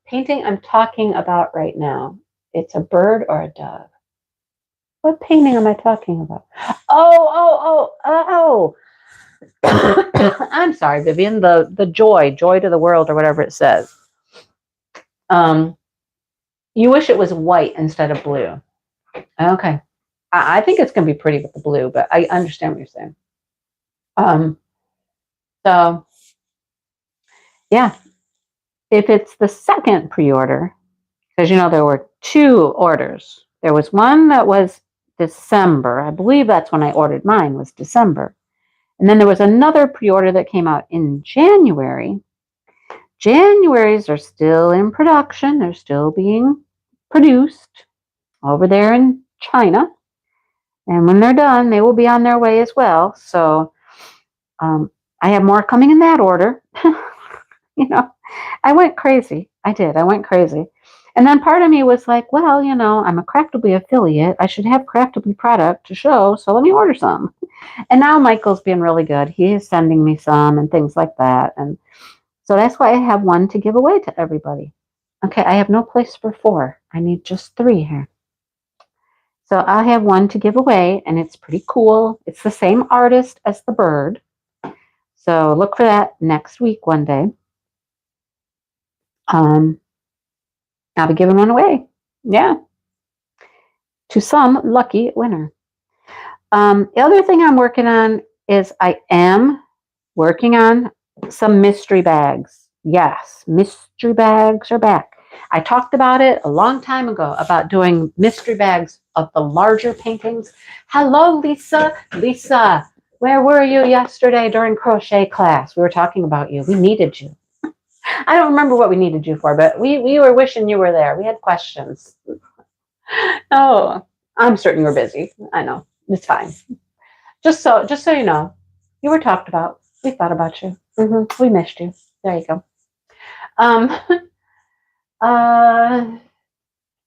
painting I'm talking about right now, it's a bird or a dove. What painting am I talking about? Oh. I'm sorry, Vivian. The joy to the world, or whatever it says. You wish it was white instead of blue. Okay. I think it's going to be pretty with the blue, but I understand what you're saying. So, yeah, if it's the second pre-order, because there were 2 orders. There was one that was December. I believe that's when I ordered mine, was December. And then there was another pre-order that came out in January. Januaries are still in production. They're still being produced over there in China. And when they're done, they will be on their way as well. So I have more coming in that order. I went crazy. I did. I went crazy. And then part of me was like, well, I'm a Craftibly affiliate. I should have Craftibly product to show. So let me order some. And now Michael's being really good. He is sending me some and things like that. And so that's why I have one to give away to everybody. Okay, I have no place for 4. I need just 3 here. So I have one to give away, and it's pretty cool. It's the same artist as the bird. So look for that next week one day. I'll be giving one away. Yeah. To some lucky winner. The other thing I'm working on is I am working on some mystery bags. Yes, mystery bags are back. I talked about it a long time ago about doing mystery bags of the larger paintings. Hello, Lisa. Lisa, where were you yesterday during crochet class? We were talking about you. We needed you. I don't remember what we needed you for, but we were wishing you were there. We had questions. Oh, I'm certain you were busy. I know. It's fine. Just so you know, you were talked about. We thought about you. We missed you. There you go.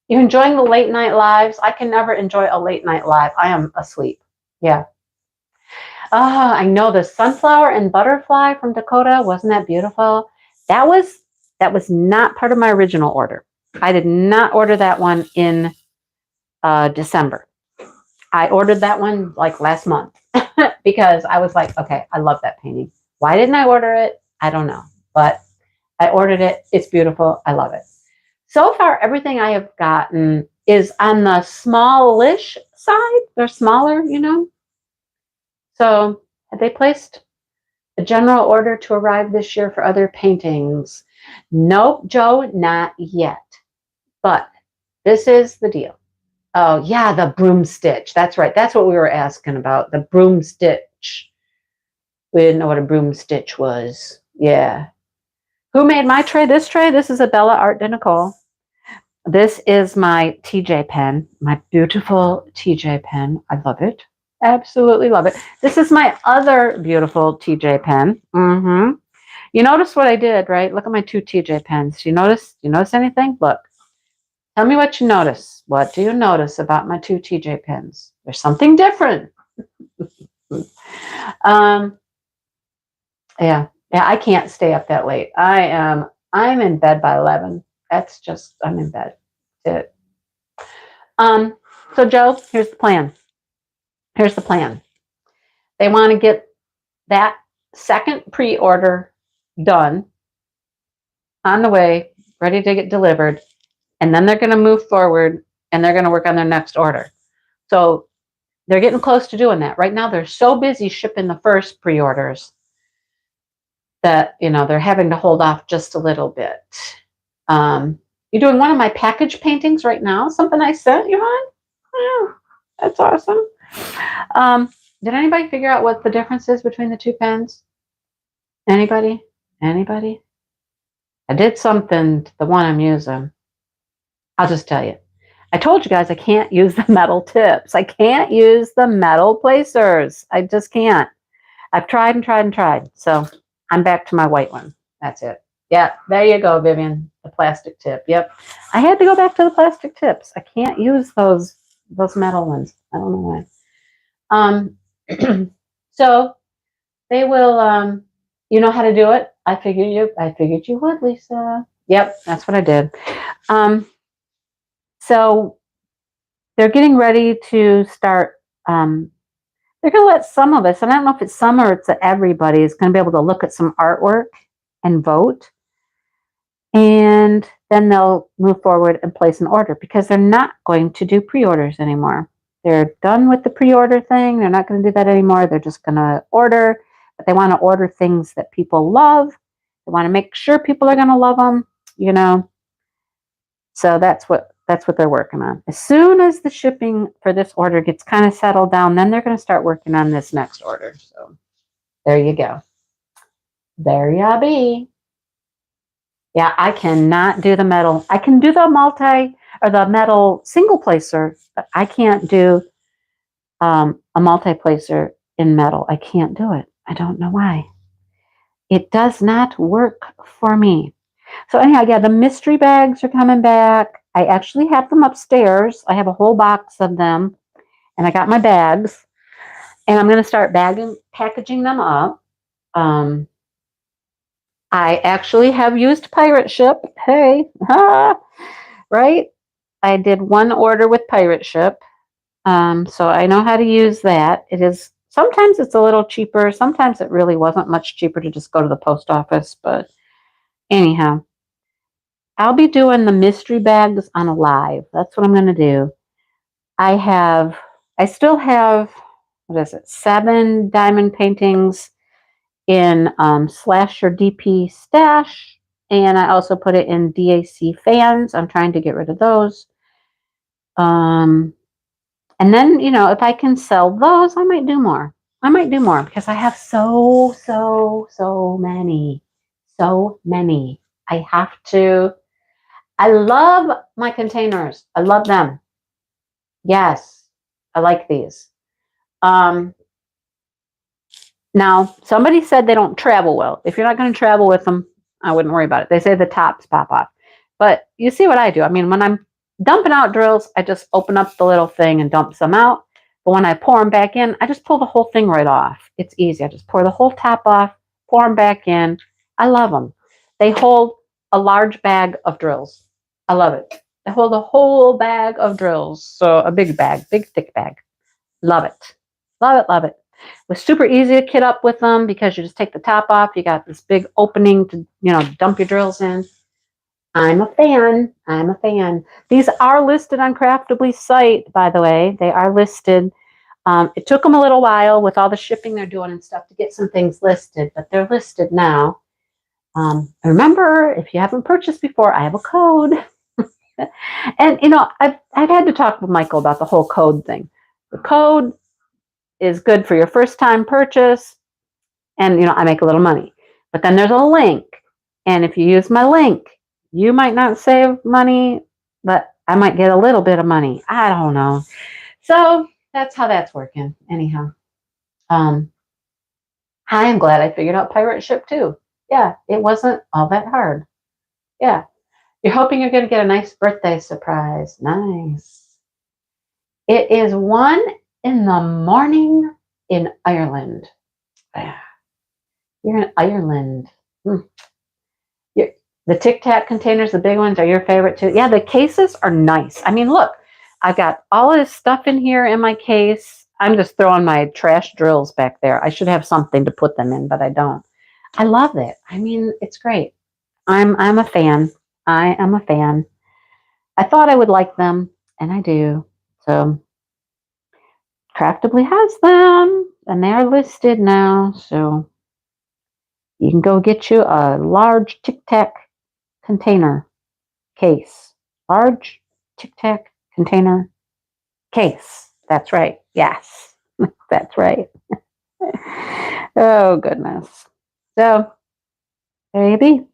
You enjoying the late night lives? I can never enjoy a late night live. I am asleep. Yeah. I know the sunflower and butterfly from Dakota. Wasn't that beautiful? That was not part of my original order. I did not order that one in December. I ordered that one like last month because I was like, okay, I love that painting. Why didn't I order it? I don't know, but I ordered it. It's beautiful. I love it. So far, everything I have gotten is on the smallish side. They're smaller, So have they placed a general order to arrive this year for other paintings? Nope, Joe, not yet. But this is the deal. Oh, yeah, the broom stitch. That's right. That's what we were asking about. The broom stitch. We didn't know what a broom stitch was. Yeah. Who made my tray? This tray? This is a Bella Art de Nicole. This is my TJ pen, my beautiful TJ pen. I love it. Absolutely love it. This is my other beautiful TJ pen. You notice what I did, right? Look at my 2 TJ pens. You notice anything? Look. Tell me what you notice. What do you notice about my 2 TJ pens? There's something different. Yeah, I can't stay up that late. I'm in bed by 11. That's just, I'm in bed. That's it. So Joe, here's the plan. They want to get that second pre-order done, on the way, ready to get delivered, and then they're going to move forward and they're going to work on their next order. So they're getting close to doing that. Right now, they're so busy shipping the first pre-orders that, they're having to hold off just a little bit. You're doing one of my package paintings right now, something I sent you on? Yeah, that's awesome. Did anybody figure out what the difference is between the 2 pens? Anybody? I did something to the one I'm using. I'll just tell you. I told you guys I can't use the metal tips. I can't use the metal placers. I just can't. I've tried and tried and tried. So I'm back to my white one. That's it. Yeah, there you go, Vivian. The plastic tip. Yep. I had to go back to the plastic tips. I can't use those metal ones. I don't know why. So they will, you know how to do it? I figured you would, Lisa. Yep, that's what I did. Um, so they're getting ready to start, they're going to let some of us, and I don't know if it's some or it's everybody, is going to be able to look at some artwork and vote. And then they'll move forward and place an order because they're not going to do pre-orders anymore. They're done with the pre-order thing. They're not going to do that anymore. They're just going to order, but they want to order things that people love. They want to make sure people are going to love them, you know. So that's what they're working on. As soon as the shipping for this order gets kind of settled down, then they're going to start working on this next order. So there you go. There ya be. Yeah, I cannot do the metal. I can do the the metal single placer, but I can't do a multi-placer in metal. I can't do it. I don't know why. It does not work for me. So anyhow, yeah, the mystery bags are coming back. I actually have them upstairs. I have a whole box of them, and I got my bags, and I'm going to start packaging them up. I actually have used Pirate Ship. Hey, right? I did one order with Pirate Ship, so I know how to use that. It is sometimes it's a little cheaper. Sometimes it really wasn't much cheaper to just go to the post office. But anyhow, I'll be doing the mystery bags on a live. That's what I'm going to do. I still have, what is it, 7 diamond paintings in Slasher DP Stash, and I also put it in DAC Fans. I'm trying to get rid of those. And then, you know, if I can sell those, I might do more. I might do more because I have so many. So many. I have to. I love my containers. I love them. Yes, I like these. Um, Now, somebody said they don't travel well. If you're not going to travel with them, I wouldn't worry about it. They say the tops pop off. But you see what I do. I mean, when I'm dumping out drills, I just open up the little thing and dump some out. But when I pour them back in, I just pull the whole thing right off. It's easy. I just pour the whole top off, pour them back in. I love them. They hold a large bag of drills. I love it. They hold a whole bag of drills. So a big bag, big thick bag. Love it. Love it, love it. It was super easy to kit up with them because you just take the top off. You got this big opening to, you know, dump your drills in. I'm a fan. I'm a fan. These are listed on Craftably's site, by the way. They are listed. It took them a little while with all the shipping they're doing and stuff to get some things listed, but they're listed now. Remember, if you haven't purchased before, I have a code. And, you know, I've had to talk with Michael about the whole code thing. The code is good for your first time purchase, and, you know, I make a little money. But then there's a link, and if you use my link, you might not save money, but I might get a little bit of money. I don't know. So that's how that's working. Anyhow, I am glad I figured out Pirate Ship too. Yeah, it wasn't all that hard. Yeah, you're hoping you're going to get a nice birthday surprise. Nice. It is 1 in the morning in Ireland. You're in Ireland. The Tic Tac containers, the big ones, are your favorite too. Yeah, the cases are nice. I mean, look, I've got all of this stuff in here in my case. I'm just throwing my trash drills back there. I should have something to put them in, but I don't. I love it. I mean, it's great. I'm a fan. I am a fan. I thought I would like them, and I do. So Craftably has them, and they are listed now. So you can go get you a large Tic Tac container case. Large Tic Tac container case. That's right. Yes, that's right. Oh, goodness. So there you be.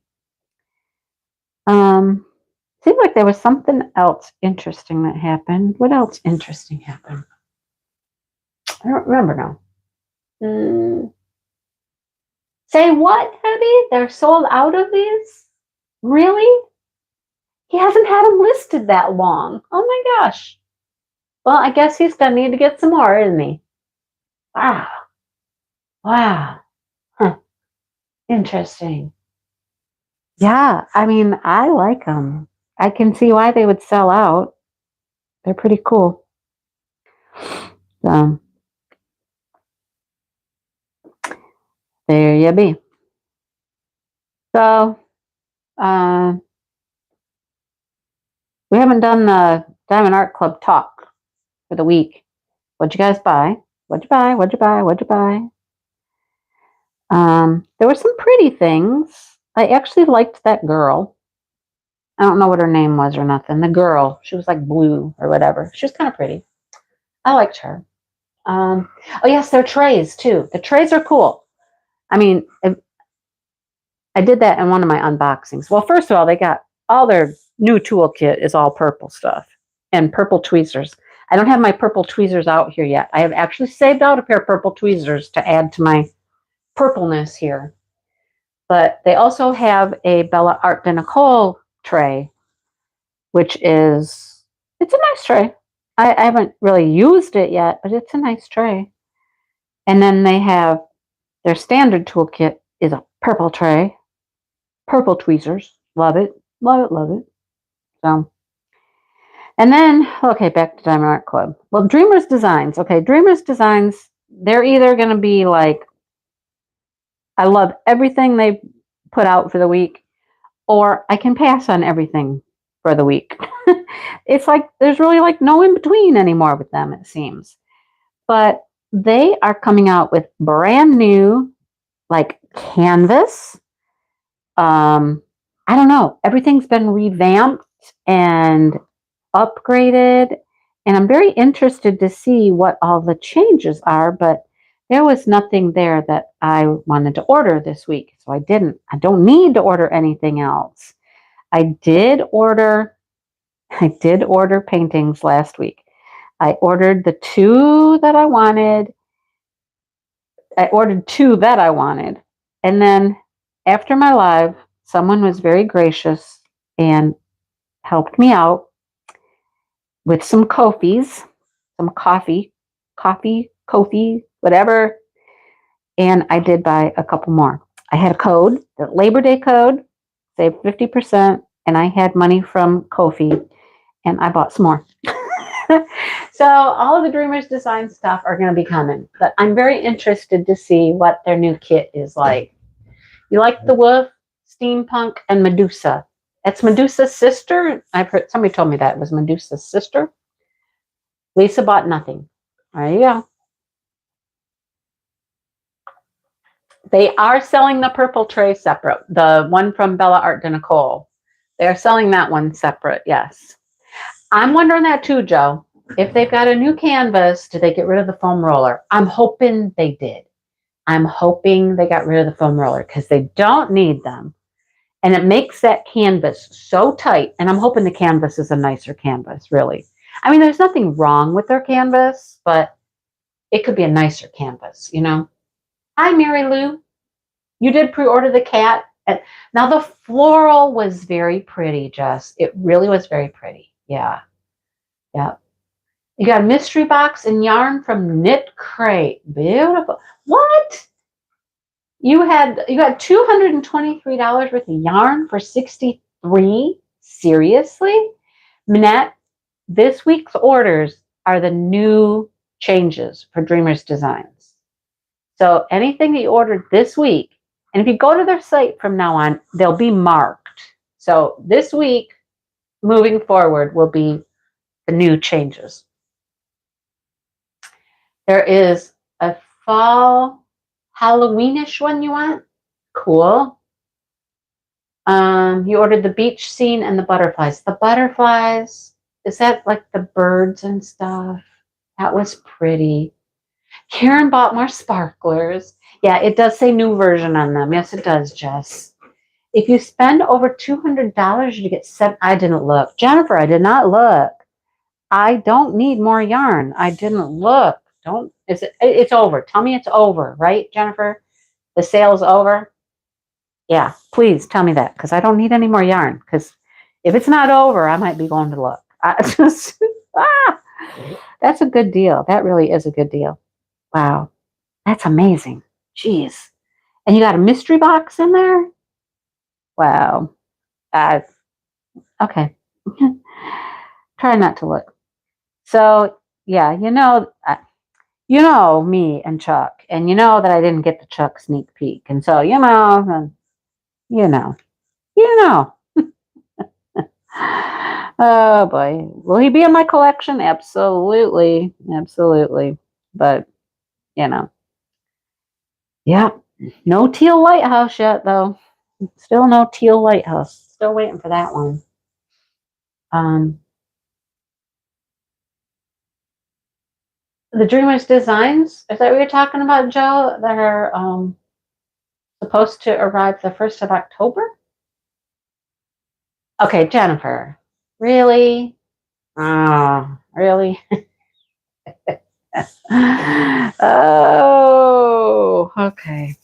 Seemed like there was something else interesting that happened. What else interesting happened? I don't remember now. Say what, Debbie? They're sold out of these? Really? He hasn't had them listed that long. Oh my gosh. Well, I guess he's gonna need to get some more, isn't he? Wow. Wow. Huh. Interesting. Yeah, I mean, I like them. I can see why they would sell out. They're pretty cool. So there you be. So uh, we haven't done the Diamond Art Club talk for the week. What'd you guys buy? What'd you buy? What'd you buy? What'd you buy? There were some pretty things. I actually liked that girl. I don't know what her name was or nothing. The girl, she was like blue or whatever. She was kind of pretty. I liked her. Oh yes, their trays too. The trays are cool. I mean, I did that in one of my unboxings. Well, first of all, they got all their new toolkit is all purple stuff and purple tweezers. I don't have my purple tweezers out here yet. I have actually saved out a pair of purple tweezers to add to my purpleness here. But they also have a Bella Art de Nicole tray, which is, it's a nice tray. I haven't really used it yet, but it's a nice tray. And then they have their standard toolkit is a purple tray, purple tweezers. Love it, love it, love it. So, and then, okay, back to Diamond Art Club. Well, Dreamers Designs. Okay, Dreamers Designs, they're either going to be like, I love everything they put out for the week, or I can pass on everything for the week. It's like there's really like no in between anymore with them, it seems. But they are coming out with brand new, like canvas. I don't know. Everything's been revamped and upgraded, and I'm very interested to see what all the changes are. But there was nothing there that I wanted to order this week, so I didn't. I don't need to order anything else. I did order I did order paintings last week. I ordered the two that I wanted. I ordered two that I wanted. And then after my live, someone was very gracious and helped me out with some coffees, some coffee, whatever. And I did buy a couple more. I had a code, the Labor Day code, saved 50%, and I had money from Kofi, and I bought some more. So all of the Dreamers Design stuff are going to be coming, but I'm very interested to see what their new kit is like. You like the Wolf, Steampunk, and Medusa. It's Medusa's sister. I've heard somebody told me that it was Medusa's sister. Lisa bought nothing. There you go. They are selling the purple tray separate. The one from Bella Art de Nicole. They are selling that one separate, yes. I'm wondering that too, Joe. If they've got a new canvas, did they get rid of the foam roller? I'm hoping they did. I'm hoping they got rid of the foam roller because they don't need them. And it makes that canvas so tight. And I'm hoping the canvas is a nicer canvas, really. I mean, there's nothing wrong with their canvas, but it could be a nicer canvas, you know? Hi, Mary Lou. You did pre-order the cat. Now, the floral was very pretty, Jess. It really was very pretty. Yeah. Yeah. You got a mystery box and yarn from Knit Crate. Beautiful. What? You got $223 worth of yarn for 63? Seriously? Minette, this week's orders are the new changes for Dreamers Designs. So anything that you ordered this week, and if you go to their site from now on, they'll be marked. So this week, moving forward, will be the new changes. There is a fall Halloweenish one you want? Cool. You ordered the beach scene and the butterflies. The butterflies, is that like the birds and stuff? That was pretty. Karen bought more sparklers. Yeah, it does say new version on them. Yes, it does, Jess. If you spend over $200, you get seven. I didn't look. Jennifer, I did not look. I don't need more yarn. I didn't look. It's over. Tell me it's over, right, Jennifer? The sale's over? Yeah, please tell me that because I don't need any more yarn. Because if it's not over, I might be going to look. That's a good deal. That really is a good deal. Wow, that's amazing. Jeez. And you got a mystery box in there? Wow. Okay. Try not to look. So, yeah, you know me and Chuck, and you know that I didn't get the Chuck sneak peek. And so, you know, you know. Oh boy. Will he be in my collection? Absolutely. Absolutely. But, you know, yeah, no teal lighthouse yet, though. Still no teal lighthouse. Still waiting for that one. Um, the Dreamers Designs, is that what you're talking about, Joe? That are supposed to arrive the 1st of October? Okay, Jennifer. Really? Oh, really? Oh, okay.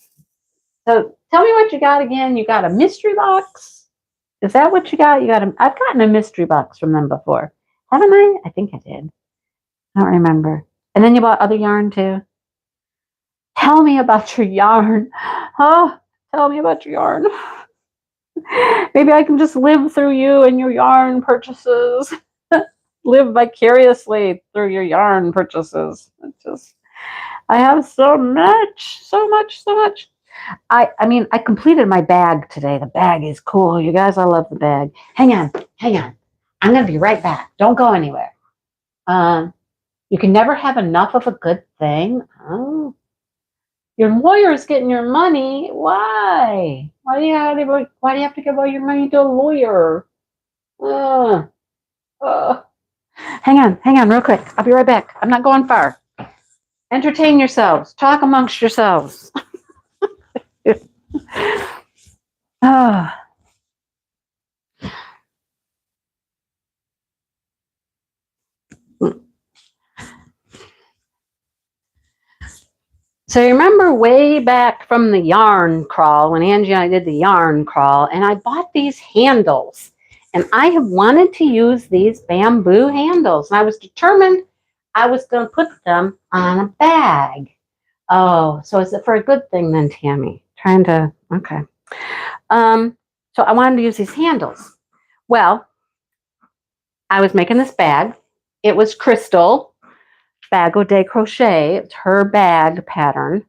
So tell me what you got again. You got a mystery box? Is that what you got? I've gotten a mystery box from them before. Haven't I? I think I did. I don't remember. And then you bought other yarn too. Tell me about your yarn. Oh, tell me about your yarn. Maybe I can just live through you and your yarn purchases. Live vicariously through your yarn purchases. I have so much, so much, so much. I mean, I completed my bag today. The bag is cool. You guys, I love the bag. Hang on, hang on. I'm going to be right back. Don't go anywhere. You can never have enough of a good thing. Oh, your lawyer's getting your money. Why? Why do you have to give all your money to a lawyer? Uh, uh. Hang on, real quick. I'll be right back. I'm not going far. Entertain yourselves. Talk amongst yourselves. Oh. So you remember way back from the yarn crawl when Angie and I did the yarn crawl, and I bought these handles, and I have wanted to use these bamboo handles, and I was determined I was going to put them on a bag. Oh, so is it for a good thing then, Tammy? Okay. So I wanted to use these handles. Well, I was making this bag. It was Crystal Bago de Crochet. It's her bag pattern.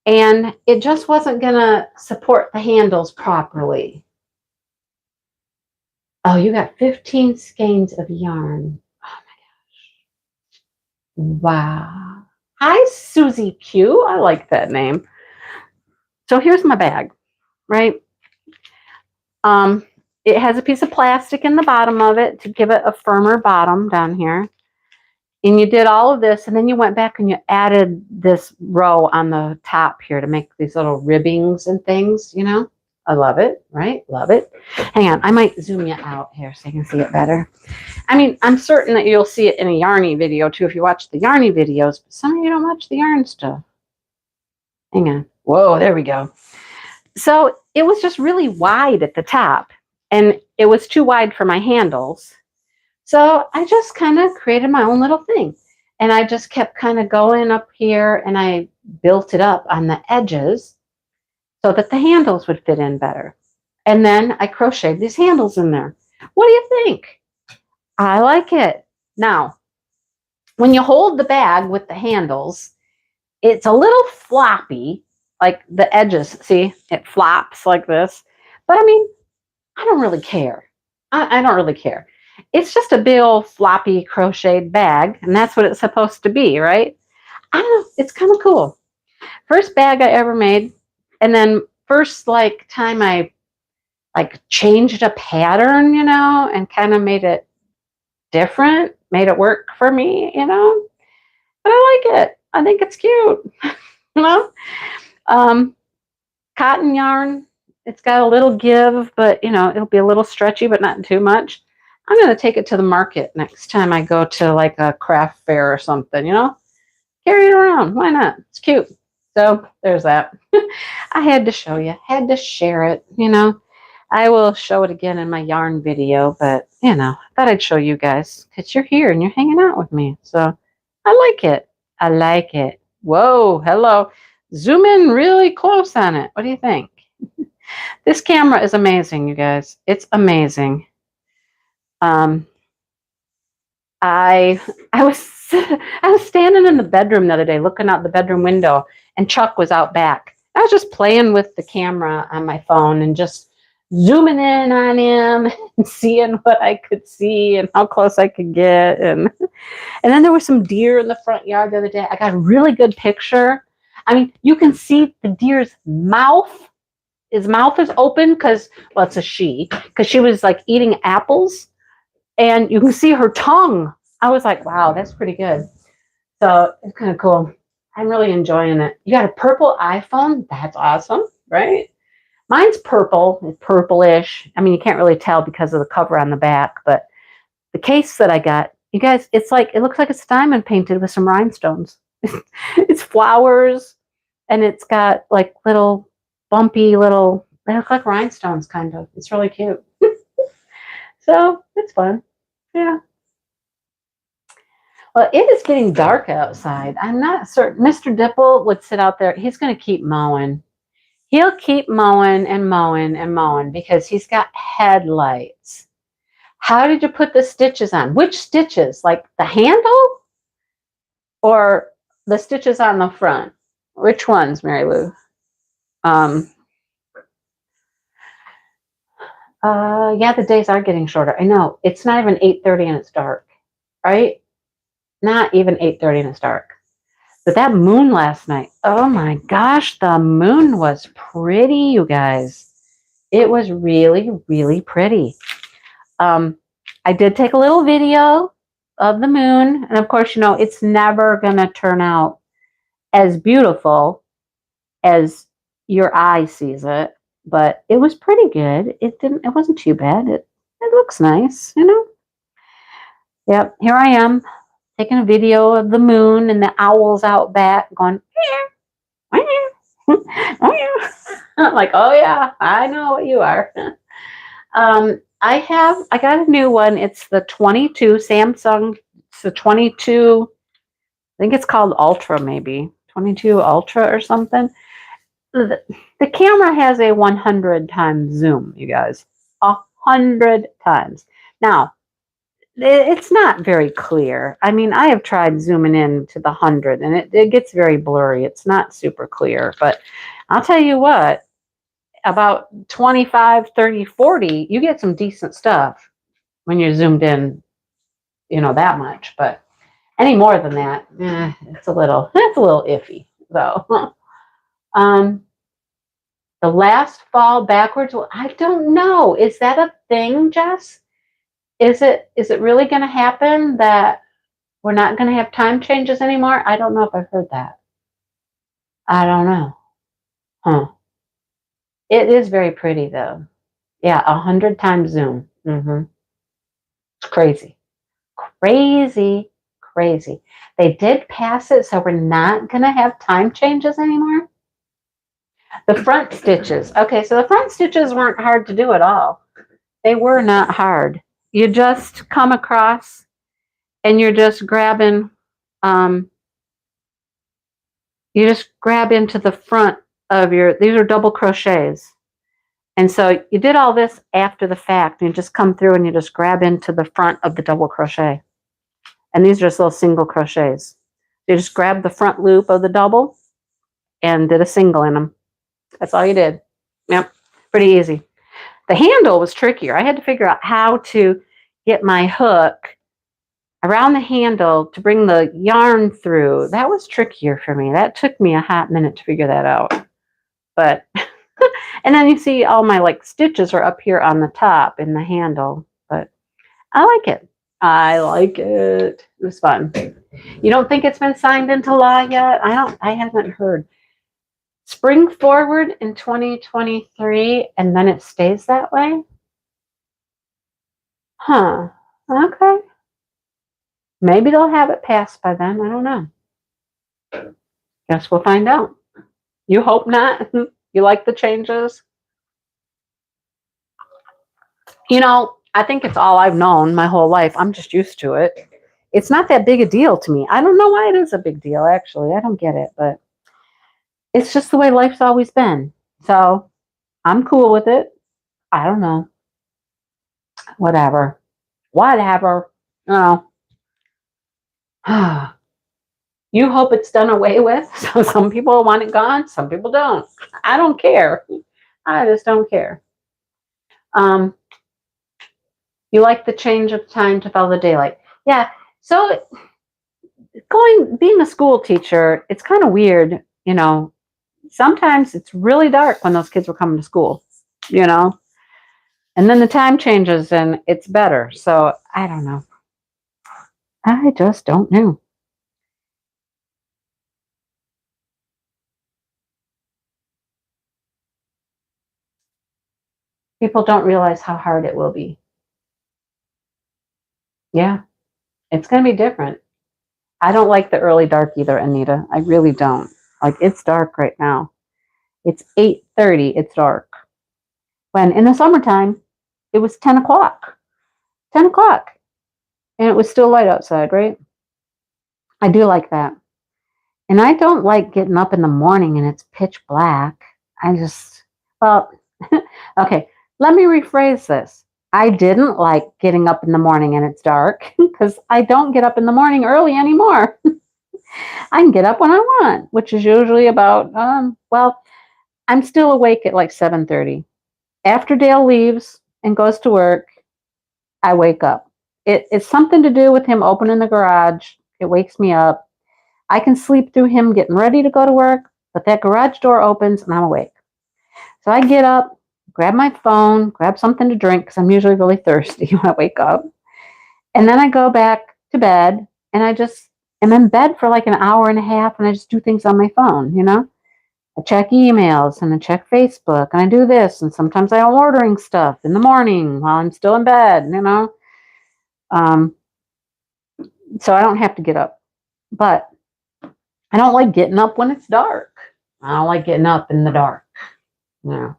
And it just wasn't going to support the handles properly. Oh, you got 15 skeins of yarn. Oh my gosh. Wow. Hi, Susie Q. I like that name. So here's my bag, right? It has a piece of plastic in the bottom of it to give it a firmer bottom down here. And you did all of this, and then you went back and you added this row on the top here to make these little ribbings and things, you know? I love it, right? Love it. Hang on, I might zoom you out here so you can see it better. I mean, I'm certain that you'll see it in a Yarny video too if you watch the Yarny videos, but some of you don't watch the yarn stuff. Hang on. Whoa, there we go. So it was just really wide at the top, and it was too wide for my handles. So I just kind of created my own little thing. And I just kept kind of going up here, and I built it up on the edges so that the handles would fit in better. And then I crocheted these handles in there. What do you think? I like it. Now, when you hold the bag with the handles, it's a little floppy, like the edges. See, it flops like this. But I mean, I don't really care. I don't really care. It's just a big old floppy crocheted bag, and that's what it's supposed to be, right? I don't know. It's kind of cool. First bag I ever made, and then first time I changed a pattern, and kind of made it different, made it work for me, But I like it. I think it's cute. Cotton yarn. It's got a little give, but it'll be a little stretchy, but not too much. I'm going to take it to the market next time I go to like a craft fair or something, Carry it around. Why not? It's cute. So there's that. I had to show you, had to share it, I will show it again in my yarn video, but, I thought I'd show you guys because you're here and you're hanging out with me. So I like it. I like it. Whoa, hello. zoom in really close on it. What do you think? This camera is amazing, you guys. It's amazing. I I was I was standing in the bedroom the other day looking out the bedroom window, and Chuck was out back. I was just playing with the camera on my phone and just zooming in on him and seeing what I could see and how close I could get. And then there was some deer in the front yard the other day. I got a really good picture. I mean, you can see the deer's mouth. His mouth is open because, well, it's a she, because she was like eating apples, and you can see her tongue. I was like, wow, that's pretty good. So it's kind of cool. I'm really enjoying it. You got a purple iPhone? That's awesome, right? Mine's purple, purplish. I mean, you can't really tell because of the cover on the back, but the case that I got, you guys, it's like, it looks like it's diamond painted with some rhinestones. It's flowers, and it's got like little bumpy little, they look like rhinestones kind of. It's really cute. So it's fun. Yeah. Well, it is getting dark outside. I'm not certain. Mr. Dipple would sit out there. He's going to keep mowing. He'll keep mowing and mowing and mowing because he's got headlights. How did you put the stitches on? Which stitches? Like the handle or the stitches on the front? Which ones, Mary Lou? Yeah, the days are getting shorter. I know. It's not even 8:30 and it's dark, right? Not even 8:30 and it's dark. But that moon last night, oh my gosh, the moon was pretty, you guys. It was really, really pretty. I did take a little video of the moon. And of course, you know, it's never going to turn out as beautiful as your eye sees it. But it was pretty good. It wasn't too bad. It looks nice, you know? Yep, here I am taking a video of the moon and the owls out back going, I'm like, oh yeah, I know what you are. I got a new one. It's the 22 Samsung. It's the 22, I think it's called Ultra, maybe 22 Ultra or something. The camera has a 100 times zoom, you guys, 100 times. Now, it's not very clear. I mean, I have tried zooming in to the 100 and it gets very blurry. It's not super clear, but I'll tell you what, about 25, 30, 40, you get some decent stuff when you're zoomed in, you know, that much. But any more than that, it's a little iffy. So, the last fall backwards, well, I don't know. Is that a thing, Jess? Is it really going to happen that we're not going to have time changes anymore? I don't know if I've heard that. I don't know. Huh. It is very pretty though. Yeah, 100 times zoom. It's crazy. Crazy, crazy. They did pass it, so we're not going to have time changes anymore. The front stitches. Okay, so the front stitches weren't hard to do at all. They were not hard. You just come across and you're just grabbing, you just grab into the front of these are double crochets. And so you did all this after the fact. You just come through and you just grab into the front of the double crochet. And these are just little single crochets. You just grab the front loop of the double and did a single in them. That's all you did. Yep, pretty easy. The handle was trickier. I had to figure out how to get my hook around the handle to bring the yarn through. That was trickier for me. That took me a hot minute to figure that out. But, and then you see all my like stitches are up here on the top in the handle. But I like it. I like it. It was fun. You don't think it's been signed into law yet? I haven't heard. Spring forward in 2023 and then it stays that way? Huh. Okay. Maybe they'll have it passed by then. I don't know. Guess we'll find out. You hope not. You like the changes? You know, I think it's all I've known my whole life. I'm just used to it. It's not that big a deal to me. I don't know why it is a big deal, actually. I don't get it, but It's just the way life's always been. So I'm cool with it. I don't know. Whatever. Whatever. Oh. You hope it's done away with. So some people want it gone, some people don't. I don't care. I just don't care. Um, you like the change of time to follow the daylight. Yeah. So being a school teacher, it's kind of weird, sometimes it's really dark when those kids were coming to school, you know, and then the time changes and it's better. So I don't know. I just don't know. People don't realize how hard it will be. Yeah, it's going to be different. I don't like the early dark either, Anita. I really don't. Like, it's dark right now. It's 8:30. It's dark. When in the summertime, it was 10 o'clock. 10 o'clock. And it was still light outside, right? I do like that. And I don't like getting up in the morning and it's pitch black. I just, well, okay, let me rephrase this. I didn't like getting up in the morning and it's dark because I don't get up in the morning early anymore. I can get up when I want, which is usually about, I'm still awake at like 7:30. After Dale leaves and goes to work, I wake up. It's something to do with him opening the garage. It wakes me up. I can sleep through him getting ready to go to work, but that garage door opens and I'm awake. So I get up, grab my phone, grab something to drink because I'm usually really thirsty when I wake up. And then I go back to bed and I just am in bed for like an hour and a half and I just do things on my phone. I check emails and I check Facebook and I do this. And sometimes I'm ordering stuff in the morning while I'm still in bed. Um, so I don't have to get up. But I don't like getting up when it's dark. I don't like getting up in the dark. Yeah.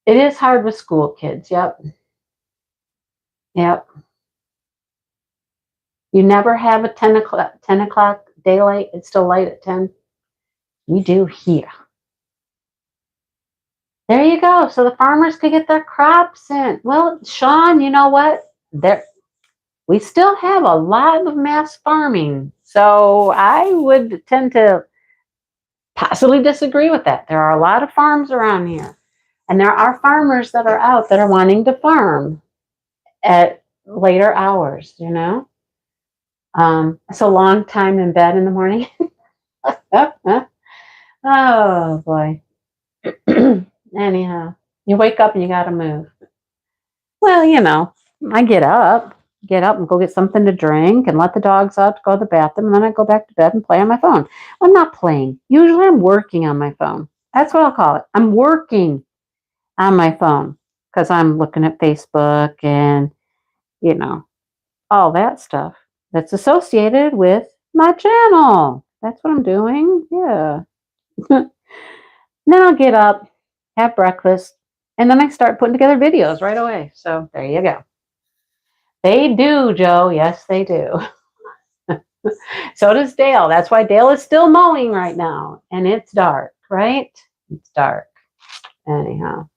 It is hard with school kids. Yep. Yep. You never have a 10 o'clock daylight. It's still light at 10. We do here. There you go. So the farmers could get their crops in. Well, Sean, you know what? We still have a lot of mass farming. So I would tend to possibly disagree with that. There are a lot of farms around here. And there are farmers that are out that are wanting to farm at later hours. It's a long time in bed in the morning. Oh boy. Anyhow, you wake up and you got to move. Well, I get up and go get something to drink and let the dogs out to go to the bathroom. And then I go back to bed and play on my phone. I'm not playing. Usually I'm working on my phone. That's what I'll call it. I'm working on my phone because I'm looking at Facebook and, you know, all that stuff that's associated with my channel. That's what I'm doing. Yeah. Then I'll get up, have breakfast, and then I start putting together videos right away. So there you go. They do, Joe. Yes, they do. So does Dale. That's why Dale is still mowing right now. And it's dark, right? It's dark. Anyhow.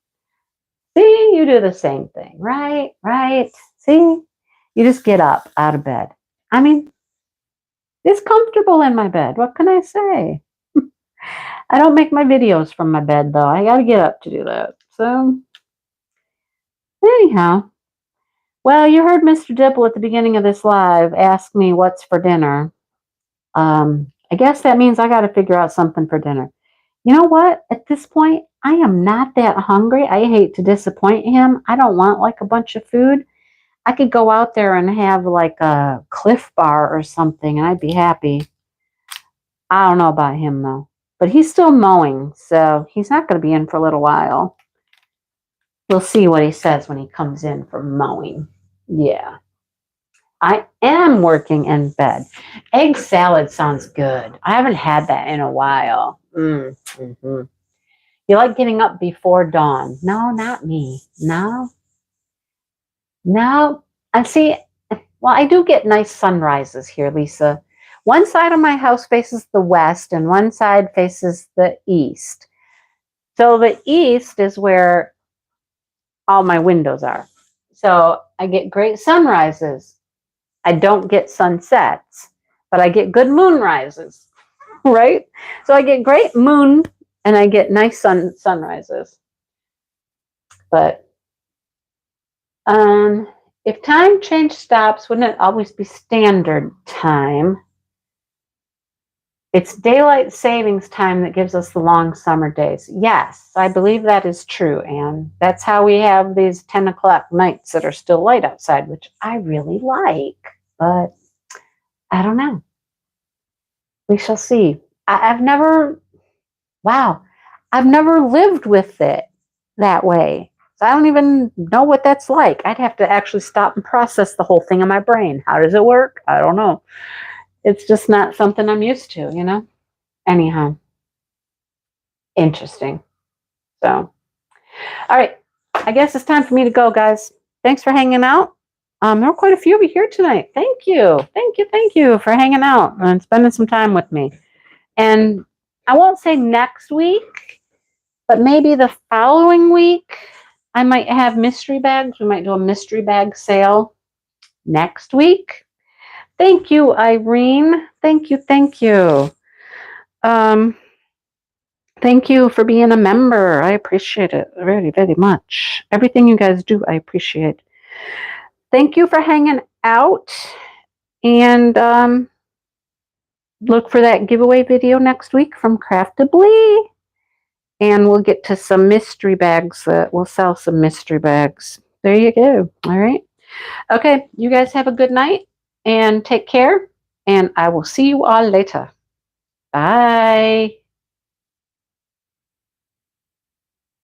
See, you do the same thing, right? Right. See, you just get up out of bed. I mean, it's comfortable in my bed. What can I say? I don't make my videos from my bed, though. I got to get up to do that. So, anyhow. Well, you heard Mr. Dipple at the beginning of this live ask me what's for dinner. I guess that means I got to figure out something for dinner. You know what? At this point, I am not that hungry. I hate to disappoint him. I don't want like a bunch of food. I could go out there and have like a Cliff Bar or something and I'd be happy. I don't know about him though. But he's still mowing, so he's not going to be in for a little while. We'll see what he says when he comes in for mowing. Yeah. I am working in bed. Egg salad sounds good. I haven't had that in a while. Mm-hmm. You like getting up before dawn? No, not me. No. No. I see. Well, I do get nice sunrises here, Lisa. One side of my house faces the west and one side faces the east. So the east is where all my windows are. So I get great sunrises. I don't get sunsets, but I get good moonrises, right? So I get great moon and I get nice sunrises. But if time change stops, wouldn't it always be standard time? It's daylight savings time that gives us the long summer days. Yes, I believe that is true, Anne. That's how we have these 10 o'clock nights that are still light outside, which I really like. But I don't know. We shall see. I've never lived with it that way. So I don't even know what that's like. I'd have to actually stop and process the whole thing in my brain. How does it work? I don't know. It's just not something I'm used to, you know? Anyhow, interesting. So, all right. I guess it's time for me to go, guys. Thanks for hanging out. There were quite a few of you here tonight. Thank you. Thank you for hanging out and spending some time with me. And I won't say next week, but maybe the following week, I might have mystery bags. We might do a mystery bag sale next week. Thank you, Irene. Thank you. Thank you for being a member. I appreciate it very, very much. Everything you guys do, I appreciate. Thank you for hanging out. And look for that giveaway video next week from Craftably. And we'll get to some mystery bags. We'll sell some mystery bags. There you go. All right. Okay. You guys have a good night and take care. And I will see you all later. Bye.